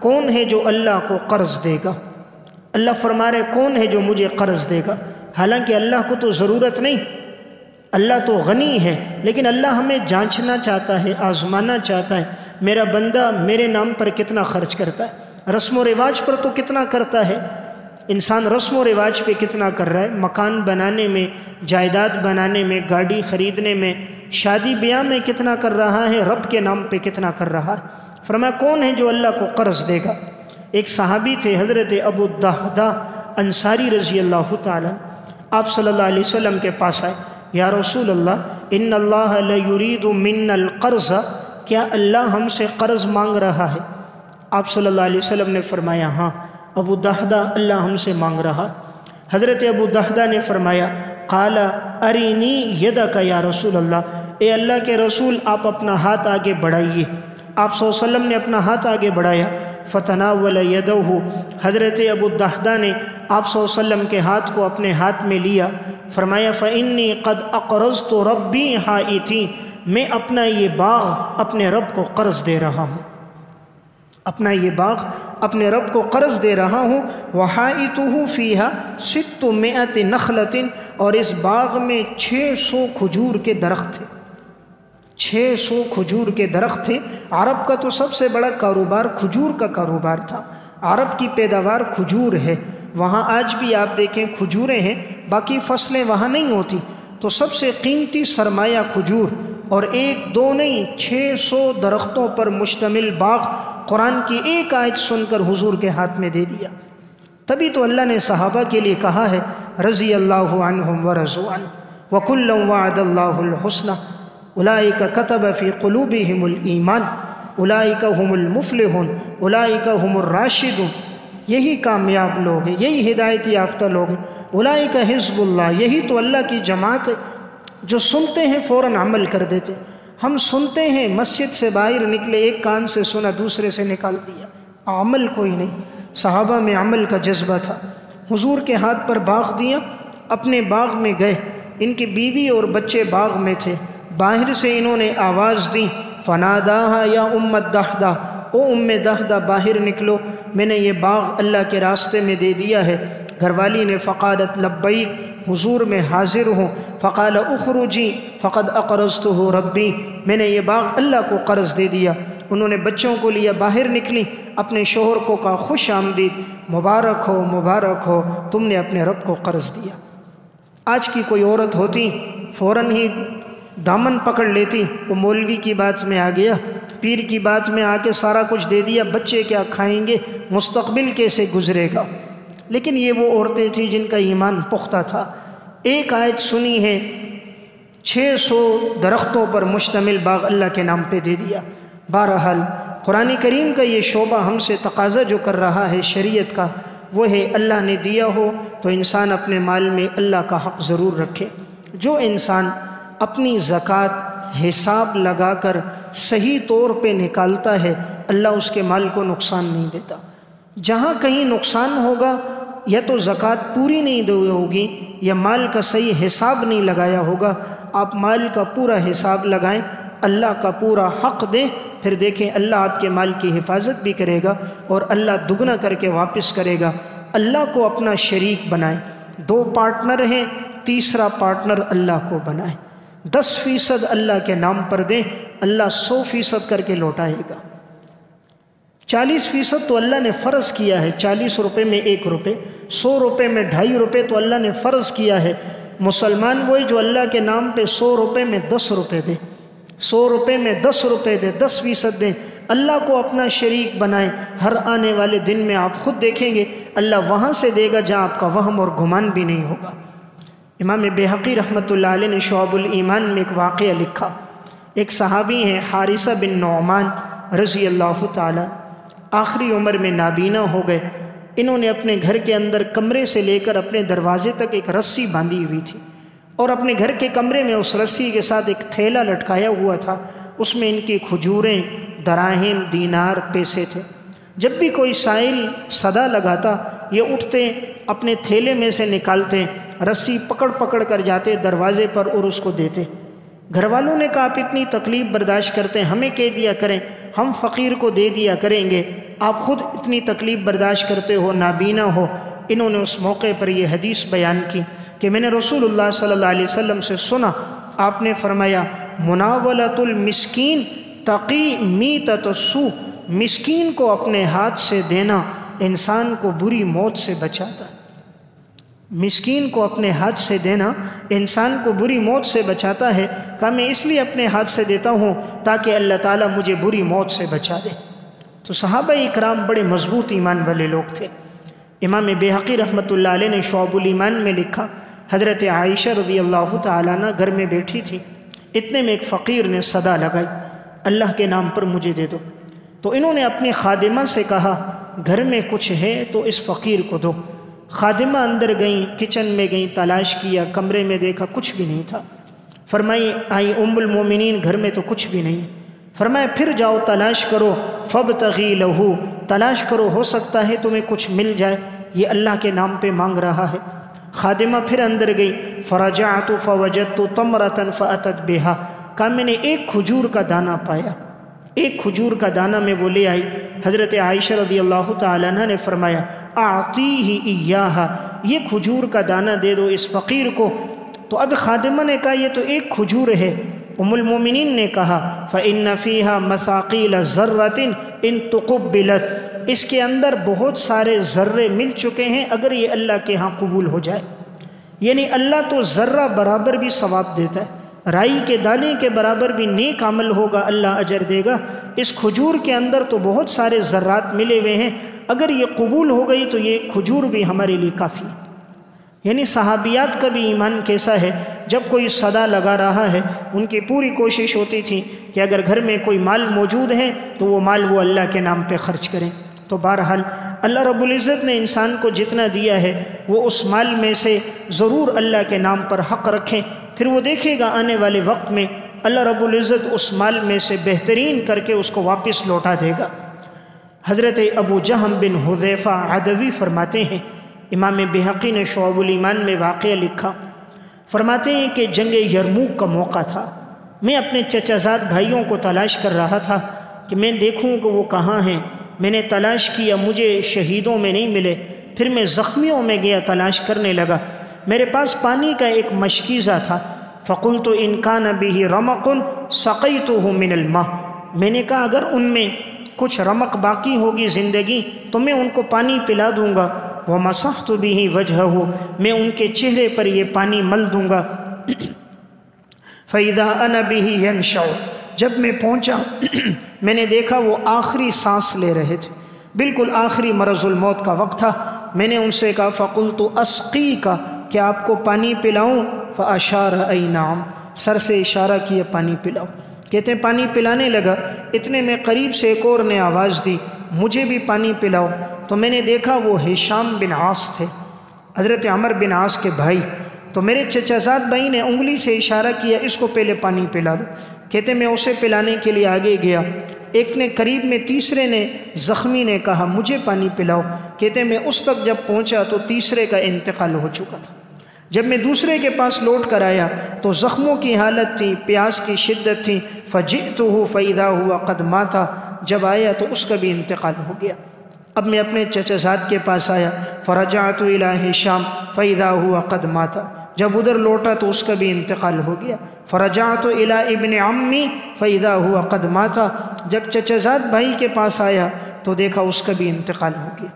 کون ہے جو اللہ کو قرض دے گا؟ اللہ فرما رہے کون ہے جو مجھے قرض دے گا؟ حالانکہ اللہ کو تو ضرورت نہیں، اللہ تو غنی ہے، لیکن اللہ ہمیں جانچنا چاہتا ہے، آزمانا چاہتا ہے میرا بندہ میرے نام پر کتنا خرچ کرتا ہے، رسم و رواج پر تو کتنا کرتا ہے۔ انسان رسم و رواج پہ کتنا کر رہا ہے، مکان بنانے میں، جائیداد بنانے میں، گاڑی خریدنے میں، شادی بیاہ میں کتنا کر رہا ہے، رب کے نام پہ کتنا کر رہا ہے۔ فرمایا کون ہے جو اللہ کو قرض دے گا؟ ایک صحابی تھے حضرت ابو الدہدہ انصاری رضی اللہ تعالیٰ، آپ صلی اللہ علیہ وسلم کے پاس آئے، یا رسول اللہ ان اللہ لیرید منا القرض، کیا اللہ ہم سے قرض مانگ رہا ہے؟ آپ صلی اللہ علیہ وسلم نے فرمایا ہاں ابو دہدہ اللہ ہم سے مانگ رہا۔ حضرت ابو دہدہ نے فرمایا قال ارینی یدک یا رسول اللہ، اے اللہ کے رسول آپ اپنا ہاتھ آگے بڑھائیے۔ آپ صلی اللہ علیہ وسلم نے اپنا ہاتھ آگے بڑھایا، فتناول یدہ، حضرت ابو دہدہ نے آپ صلی اللہ علیہ وسلم کے ہاتھ کو اپنے ہاتھ میں لیا، فرمایا فإنی قد اقرضت ربی حائطی، میں اپنا یہ باغ اپنے رب کو قرض دے رہا ہوں، اپنا یہ باغ اپنے رب کو قرض دے رہا ہوں۔ وحائطہ فیہا 600 نخلۃ، اور اس باغ میں 600 کھجور کے درخت تھے، 600 کھجور کے درخت تھے۔ عرب کا تو سب سے بڑا کاروبار کھجور کا کاروبار تھا۔ عرب کی پیداوار کھجور ہے، وہاں آج بھی آپ دیکھیں کھجوریں ہیں، باقی فصلیں وہاں نہیں ہوتی، تو سب سے قیمتی سرمایہ کھجور، اور ایک دو نہیں 600 درختوں پر مشتمل باغ قرآن کی ایک آیت سن کر حضور کے ہاتھ میں دے دیا۔ تبھی تو اللہ نے صحابہ کے لیے کہا ہے رضی اللہ عنہم ورضوا عنہ وکلا وعد اللہ الحسنى اولئک کتب فی قلوبہم الایمان اولئک هم المفلحون اولئک هم الراشدون، یہی کامیاب لوگ ہیں، یہی ہدایت یافتہ لوگ ہیں۔ اولئک حزب اللہ، یہی تو اللہ کی جماعت ہے، جو سنتے ہیں فوراً عمل کر دیتے۔ ہم سنتے ہیں، مسجد سے باہر نکلے ایک کان سے سنا دوسرے سے نکال دیا، عمل کوئی نہیں۔ صحابہ میں عمل کا جذبہ تھا۔ حضور کے ہاتھ پر باغ دیا، اپنے باغ میں گئے، ان کی بیوی اور بچے باغ میں تھے، باہر سے انہوں نے آواز دی فناداہا یا ام الدحدہ، او ام دحدہ باہر نکلو، میں نے یہ باغ اللہ کے راستے میں دے دیا ہے۔ گھر والی نے فقالت لبیک، حضور میں حاضر ہوں۔ فقال اخرجی فقد اقرضتہ ربی، میں نے یہ باغ اللہ کو قرض دے دیا۔ انہوں نے بچوں کو لیا، باہر نکلی، اپنے شوہر کو کہا خوش آمدید، مبارک ہو مبارک ہو، تم نے اپنے رب کو قرض دیا۔ آج کی کوئی عورت ہوتی فوراً ہی دامن پکڑ لیتی، وہ مولوی کی بات میں آ گیا، پیر کی بات میں آ کے سارا کچھ دے دیا، بچے کیا کھائیں گے، مستقبل کیسے گزرے گا۔ لیکن یہ وہ عورتیں تھیں جن کا ایمان پختہ تھا۔ ایک آیت سنی ہے، 600 درختوں پر مشتمل باغ اللہ کے نام پہ دے دیا۔ بہرحال قرآن کریم کا یہ شعبہ ہم سے تقاضا جو کر رہا ہے شریعت کا، وہ ہے اللہ نے دیا ہو تو انسان اپنے مال میں اللہ کا حق ضرور رکھے۔ جو انسان اپنی زکوٰۃ حساب لگا کر صحیح طور پہ نکالتا ہے، اللہ اس کے مال کو نقصان نہیں دیتا۔ جہاں کہیں نقصان ہوگا، یا تو زکوٰۃ پوری نہیں دی ہوگی یا مال کا صحیح حساب نہیں لگایا ہوگا۔ آپ مال کا پورا حساب لگائیں، اللہ کا پورا حق دیں، پھر دیکھیں اللہ آپ کے مال کی حفاظت بھی کرے گا اور اللہ دگنا کر کے واپس کرے گا۔ اللہ کو اپنا شریک بنائیں، 2 پارٹنر ہیں، تیسرا پارٹنر اللہ کو بنائیں۔ 10% اللہ کے نام پر دیں، اللہ 100% کر کے لوٹائے گا۔ 40% تو اللہ نے فرض کیا ہے، 40 روپے میں 1 روپے، 100 روپے میں 2.5 روپے تو اللہ نے فرض کیا ہے۔ مسلمان وہی جو اللہ کے نام پہ 100 روپے میں 10 روپے دے، 100 روپے میں 10 روپے دے، 10% دیں، اللہ کو اپنا شریک بنائیں۔ ہر آنے والے دن میں آپ خود دیکھیں گے اللہ وہاں سے دے گا جہاں آپ کا وہم اور گمان بھی نہیں ہوگا۔ امام بیہقی رحمۃ اللہ علیہ نے شعب الایمان میں ایک واقعہ لکھا۔ ایک صحابی ہیں حارثہ بن نعمان رضی اللہ تعالی، آخری عمر میں نابینا ہو گئے۔ انہوں نے اپنے گھر کے اندر کمرے سے لے کر اپنے دروازے تک ایک رسی باندھی ہوئی تھی، اور اپنے گھر کے کمرے میں اس رسی کے ساتھ ایک تھیلا لٹکایا ہوا تھا، اس میں ان کی کھجوریں، دراہم، دینار، پیسے تھے۔ جب بھی کوئی سائل صدا لگاتا، یہ اٹھتے، اپنے تھیلے میں سے نکالتے، رسی پکڑ پکڑ کر جاتے دروازے پر اور اس کو دیتے۔ گھر والوں نے کہا آپ اتنی تکلیف برداشت کرتے ہیں، ہمیں کہہ دیا کریں، ہم فقیر کو دے دیا کریں گے، آپ خود اتنی تکلیف برداشت کرتے ہو، نابینا ہو۔ انہوں نے اس موقع پر یہ حدیث بیان کی کہ میں نے رسول اللہ صلی اللہ علیہ وسلم سے سنا، آپ نے فرمایا مناولۃ المسکین تقی میتۃ السوء، مسکین کو اپنے ہاتھ سے دینا انسان کو بری موت سے بچاتا ہے۔ مسکین کو اپنے ہاتھ سے دینا انسان کو بری موت سے بچاتا ہے۔ کہا میں اس لیے اپنے ہاتھ سے دیتا ہوں تاکہ اللہ تعالیٰ مجھے بری موت سے بچا دے۔ تو صحابہ اکرام بڑے مضبوط ایمان والے لوگ تھے۔ امام بیہقی رحمۃ اللہ علیہ نے شعب الایمان میں لکھا، حضرت عائشہ رضی اللہ تعالیٰ عنہ گھر میں بیٹھی تھی، اتنے میں ایک فقیر نے صدا لگائی اللہ کے نام پر مجھے دے دو۔ تو انہوں نے اپنی خادمہ سے کہا گھر میں کچھ ہے تو اس فقیر کو دو۔ خادمہ اندر گئیں، کچن میں گئیں، تلاش کیا، کمرے میں دیکھا کچھ بھی نہیں تھا۔ فرمائی آئی ام المومنین گھر میں تو کچھ بھی نہیں۔ فرمایا پھر جاؤ تلاش کرو، فابتغی لہو، تلاش کرو، ہو سکتا ہے تمہیں کچھ مل جائے، یہ اللہ کے نام پہ مانگ رہا ہے۔ خادمہ پھر اندر گئی، فرجعت فوجدت تمرۃ فاتت بہا، کہا میں نے ایک کھجور کا دانہ پایا، ایک کھجور کا دانہ میں وہ لے آئی۔ حضرت عائشہ رضی اللہ تعالیٰ عنہ نے فرمایا اعطیہ ایہا، یہ کھجور کا دانہ دے دو اس فقیر کو۔ تو اب خادمہ نے کہا یہ تو ایک کھجور ہے۔ ام المومنین نے کہا فإن فیہا مثاقیل ذرۃ ان تقبلت، اس کے اندر بہت سارے ذرے مل چکے ہیں اگر یہ اللہ کے ہاں قبول ہو جائے۔ یعنی اللہ تو ذرہ برابر بھی ثواب دیتا ہے، رائی کے دانے کے برابر بھی نیک عمل ہوگا، اللہ اجر دے گا۔ اس کھجور کے اندر تو بہت سارے ذرات ملے ہوئے ہیں، اگر یہ قبول ہو گئی تو یہ کھجور بھی ہمارے لیے کافی ہے۔ یعنی صحابیات کا بھی ایمان کیسا ہے، جب کوئی صدا لگا رہا ہے ان کی پوری کوشش ہوتی تھی کہ اگر گھر میں کوئی مال موجود ہے تو وہ مال وہ اللہ کے نام پہ خرچ کریں۔ تو بہرحال اللہ رب العزت نے انسان کو جتنا دیا ہے وہ اس مال میں سے ضرور اللہ کے نام پر حق رکھیں، پھر وہ دیکھے گا آنے والے وقت میں اللہ رب العزت اس مال میں سے بہترین کر کے اس کو واپس لوٹا دے گا۔ حضرت ابو جہم بن حذیفہ عدوی فرماتے ہیں، امام بہقی نے شعب الایمان میں واقعہ لکھا، فرماتے ہیں کہ جنگ یرموک کا موقع تھا، میں اپنے چچا زاد بھائیوں کو تلاش کر رہا تھا کہ میں دیکھوں کہ وہ کہاں ہیں۔ میں نے تلاش کیا، مجھے شہیدوں میں نہیں ملے، پھر میں زخمیوں میں گیا، تلاش کرنے لگا، میرے پاس پانی کا ایک مشکیزہ تھا، فقلت ان کان بہ رمق سقیتہ من الماء، میں نے کہا اگر ان میں کچھ رمق باقی ہوگی زندگی تو میں ان کو پانی پلا دوں گا، ومسحت بہ وجہہ، میں ان کے چہرے پر یہ پانی مل دوں گا۔ فَإِذَا أَنَا بِهِ يَنْشَعُ، جب میں پہنچا میں نے دیکھا وہ آخری سانس لے رہے تھے، بالکل آخری مرض الموت کا وقت تھا۔ میں نے ان سے کہا فَقُلْتُ أَسْقِيكَ، کیا آپ کو پانی پلاؤں؟ فَأَشَارَ أَيْ نَعَمْ، سر سے اشارہ کیا پانی پلاؤ۔ کہتے ہیں پانی پلانے لگا، اتنے میں قریب سے ایک اور نے آواز دی مجھے بھی پانی پلاؤ، تو میں نے دیکھا وہ ہشام بن عاص تھے، حضرت عمر بن عاص کے بھائی۔ تو میرے چچا زاد بھائی نے انگلی سے اشارہ کیا اس کو پہلے پانی پلا دو۔ کہتے میں اسے پلانے کے لیے آگے گیا، ایک نے قریب میں تیسرے نے زخمی نے کہا مجھے پانی پلاؤ۔ کہتے میں اس تک جب پہنچا تو تیسرے کا انتقال ہو چکا تھا۔ جب میں دوسرے کے پاس لوٹ کر آیا تو زخموں کی حالت تھی، پیاس کی شدت تھی، فجئتہ فإذا ہوا قد مات، جب آیا تو اس کا بھی انتقال ہو گیا۔ اب میں اپنے چچا زاد کے پاس آیا، فرجعت الی ہشام فإذا ہوا قد مات، جب ادھر لوٹا تو اس کا بھی انتقال ہو گیا۔ فرجعت الی ابن عمی فإذا ہوا قد مات، جب چچا زاد بھائی کے پاس آیا تو دیکھا اس کا بھی انتقال ہو گیا۔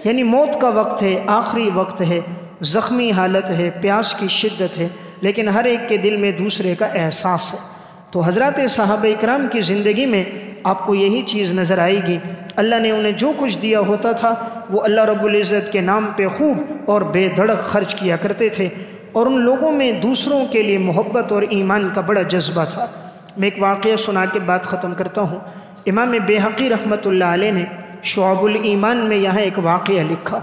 یعنی موت کا وقت ہے، آخری وقت ہے، زخمی حالت ہے، پیاس کی شدت ہے، لیکن ہر ایک کے دل میں دوسرے کا احساس ہے۔ تو حضرات صحابہ اکرام کی زندگی میں آپ کو یہی چیز نظر آئے گی، اللہ نے انہیں جو کچھ دیا ہوتا تھا وہ اللہ رب العزت کے نام پہ خوب اور بے دھڑک خرچ کیا کرتے تھے، اور ان لوگوں میں دوسروں کے لیے محبت اور ایمان کا بڑا جذبہ تھا۔ میں ایک واقعہ سنا کے بات ختم کرتا ہوں۔ امام بہقی رحمۃ اللہ علیہ نے شعب الایمان میں یہاں ایک واقعہ لکھا۔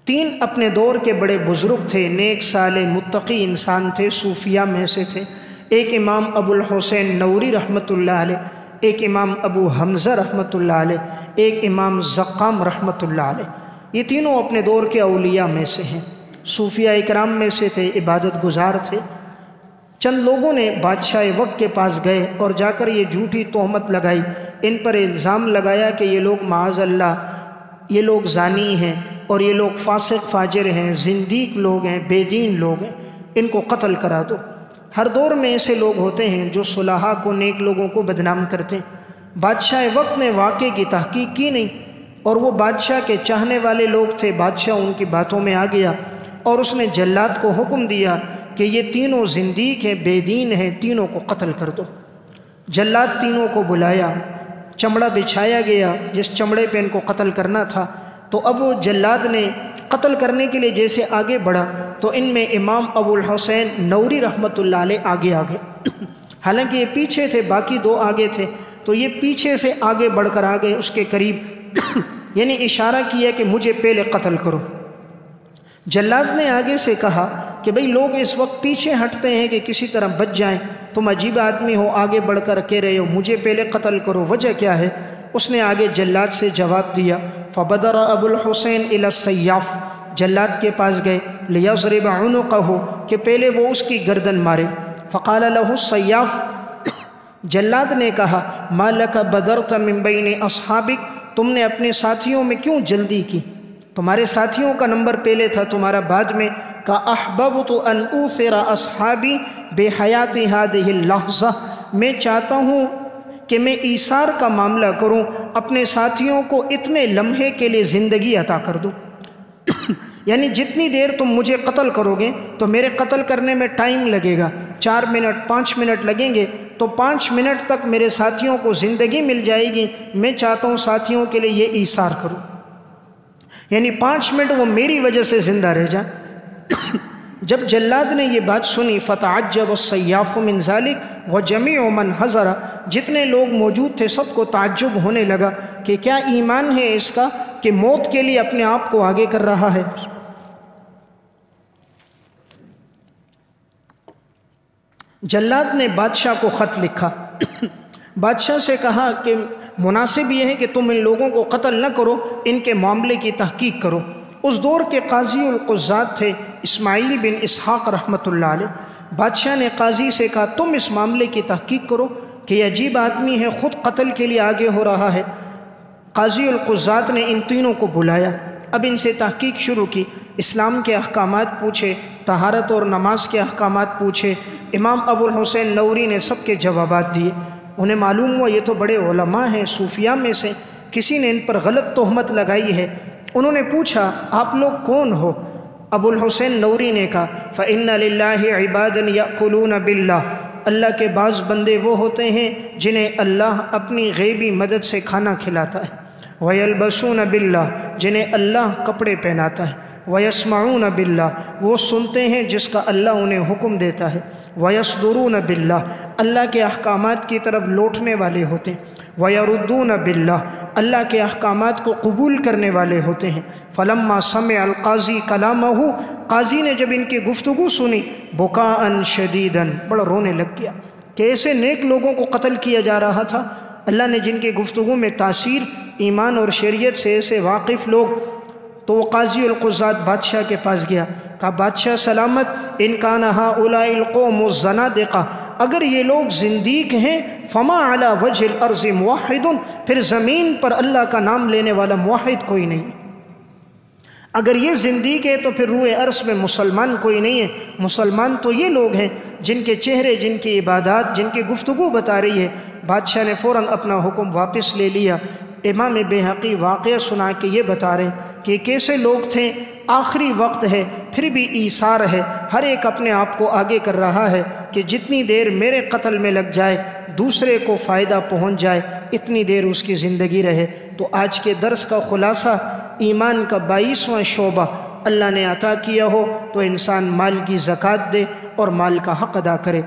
3 اپنے دور کے بڑے بزرگ تھے، نیک صالح متقی انسان تھے، صوفیاء میں سے تھے۔ ایک امام ابو الحسین نوری رحمۃ اللہ علیہ، ایک امام ابو حمزہ رحمۃ اللہ علیہ، ایک امام زقام رحمۃ اللہ علیہ۔ یہ تینوں اپنے دور کے اولیاء میں سے ہیں، صوفیاء اکرام میں سے تھے، عبادت گزار تھے۔ چند لوگوں نے بادشاہ وقت کے پاس گئے اور جا کر یہ جھوٹی تہمت لگائی، ان پر الزام لگایا کہ یہ لوگ معاذ اللہ یہ لوگ زانی ہیں اور یہ لوگ فاسق فاجر ہیں، زندیق لوگ ہیں، بے دین لوگ ہیں، ان کو قتل کرا دو۔ ہر دور میں ایسے لوگ ہوتے ہیں جو صلحاء کو، نیک لوگوں کو بدنام کرتے ہیں۔ بادشاہ وقت نے واقعے کی تحقیق کی نہیں، اور وہ بادشاہ کے چاہنے والے لوگ تھے، بادشاہ ان کی باتوں میں آ گیا اور اس نے جلاد کو حکم دیا کہ یہ تینوں زندیق ہیں، بے دین ہیں، تینوں کو قتل کر دو۔ جلاد تینوں کو بلایا، چمڑا بچھایا گیا جس چمڑے پہ ان کو قتل کرنا تھا۔ تو اب وہ جلاد نے قتل کرنے کے لیے جیسے آگے بڑھا تو ان میں امام ابو الحسین نوری رحمۃ اللہ علیہ آگے حالانکہ یہ پیچھے تھے، باقی 2 آگے تھے، تو یہ پیچھے سے آگے بڑھ کر آ گئے اس کے قریب یعنی اشارہ کیا کہ مجھے پہلے قتل کرو۔ جلاد نے آگے سے کہا کہ بھئی لوگ اس وقت پیچھے ہٹتے ہیں کہ کسی طرح بچ جائیں، تم عجیب آدمی ہو، آگے بڑھ کر کہہ رہے ہو مجھے پہلے قتل کرو، وجہ کیا ہے؟ اس نے آگے جلاد سے جواب دیا، فبدر ابو الحسین الی السیاف، جلاد کے پاس گئے، لیضرب عنقہ، کہ پہلے وہ اس کی گردن مارے۔ فقال له السیاف، جلاد نے کہا، ما لک بدرت من بین اصحابک، تم نے اپنے ساتھیوں میں کیوں جلدی کی؟ تمہارے ساتھیوں کا نمبر پہلے تھا، تمہارا بعد میں۔ کہ احببت ان اوثر اصحابی بحیات هذه اللحظہ، میں چاہتا ہوں کہ میں ایثار کا معاملہ کروں، اپنے ساتھیوں کو اتنے لمحے کے لیے زندگی عطا کر دوں یعنی جتنی دیر تم مجھے قتل کرو گے تو میرے قتل کرنے میں ٹائم لگے گا، 4 منٹ 5 منٹ لگیں گے، تو 5 منٹ تک میرے ساتھیوں کو زندگی مل جائے گی۔ میں چاہتا ہوں ساتھیوں کے لیے یہ ایثار کروں، یعنی 5 منٹ وہ میری وجہ سے زندہ رہ جائیں۔ جب جلاد نے یہ بات سنی فتعجب السیاف من ذلک وجمیع من حضر، جتنے لوگ موجود تھے سب کو تعجب ہونے لگا کہ کیا ایمان ہے اس کا کہ موت کے لیے اپنے آپ کو آگے کر رہا ہے۔ جلاد نے بادشاہ کو خط لکھا، بادشاہ سے کہا کہ مناسب یہ ہے کہ تم ان لوگوں کو قتل نہ کرو، ان کے معاملے کی تحقیق کرو۔ اس دور کے قاضی القضات تھے اسماعیل بن اسحاق رحمۃ اللہ علیہ۔ بادشاہ نے قاضی سے کہا تم اس معاملے کی تحقیق کرو کہ یہ عجیب آدمی ہے، خود قتل کے لیے آگے ہو رہا ہے۔ قاضی القضات نے ان تینوں کو بلایا، اب ان سے تحقیق شروع کی، اسلام کے احکامات پوچھے، طہارت اور نماز کے احکامات پوچھے۔ امام ابو الحسین نوری نے سب کے جوابات دیے۔ انہیں معلوم ہوا یہ تو بڑے علماء ہیں، صوفیاء میں سے کسی نے ان پر غلط تہمت لگائی ہے۔ انہوں نے پوچھا آپ لوگ کون ہو؟ ابو الحسین نوری نے کہا فَإِنَّ لِلَّهِ عِبَادًا يَأْكُلُونَ بِاللَّهِ، اللہ کے بعض بندے وہ ہوتے ہیں جنہیں اللہ اپنی غیبی مدد سے کھانا کھلاتا ہے، وَيَلْبَسُونَ بِاللَّهِ، جنہیں اللہ کپڑے پہناتا ہے، وَيَسْمَعُونَ بِاللَّهِ، وہ سنتے ہیں جس کا اللہ انہیں حکم دیتا ہے، وَيَصْدُرُونَ بِاللَّهِ، اللہ کے احکامات کی طرف لوٹنے والے ہوتے ہیں، وَيَرُدُّونَ بِاللَّهِ، اللہ کے احکامات کو قبول کرنے والے ہوتے ہیں۔ فلما سمع القاضی کلامہ، قاضی نے جب ان کی گفتگو سنی بکاءً شدیداً، بڑا رونے لگ گیا کہ ایسے نیک لوگوں کو قتل کیا جا رہا تھا۔ اللہ نے جن کی گفتگو میں تاثیر ایمان اور شریعت سے ایسے واقف لوگ، تو وہ قاضی القضات بادشاہ کے پاس گیا، کہا بادشاہ سلامت، ان کان ہؤلاء القوم الزنادقہ، اگر یہ لوگ زندیق ہیں، فما علی وجہ الارض موحد، پھر زمین پر اللہ کا نام لینے والا موحد کوئی نہیں۔ اگر یہ زندیق ہے تو پھر روئے عرض میں مسلمان کوئی نہیں ہے۔ مسلمان تو یہ لوگ ہیں جن کے چہرے، جن کی عبادات، جن کی گفتگو بتا رہی ہے۔ بادشاہ نے فوراً اپنا حکم واپس لے لیا۔ امام بیہقی واقعہ سنا کے یہ بتا رہے ہیں کہ کیسے لوگ تھے، آخری وقت ہے پھر بھی ایثار ہے، ہر ایک اپنے آپ کو آگے کر رہا ہے کہ جتنی دیر میرے قتل میں لگ جائے، دوسرے کو فائدہ پہنچ جائے، اتنی دیر اس کی زندگی رہے۔ تو آج کے درس کا خلاصہ، ایمان کا 22واں شعبہ اللہ نے عطا کیا ہو تو انسان مال کی زکوٰۃ دے اور مال کا حق ادا کرے۔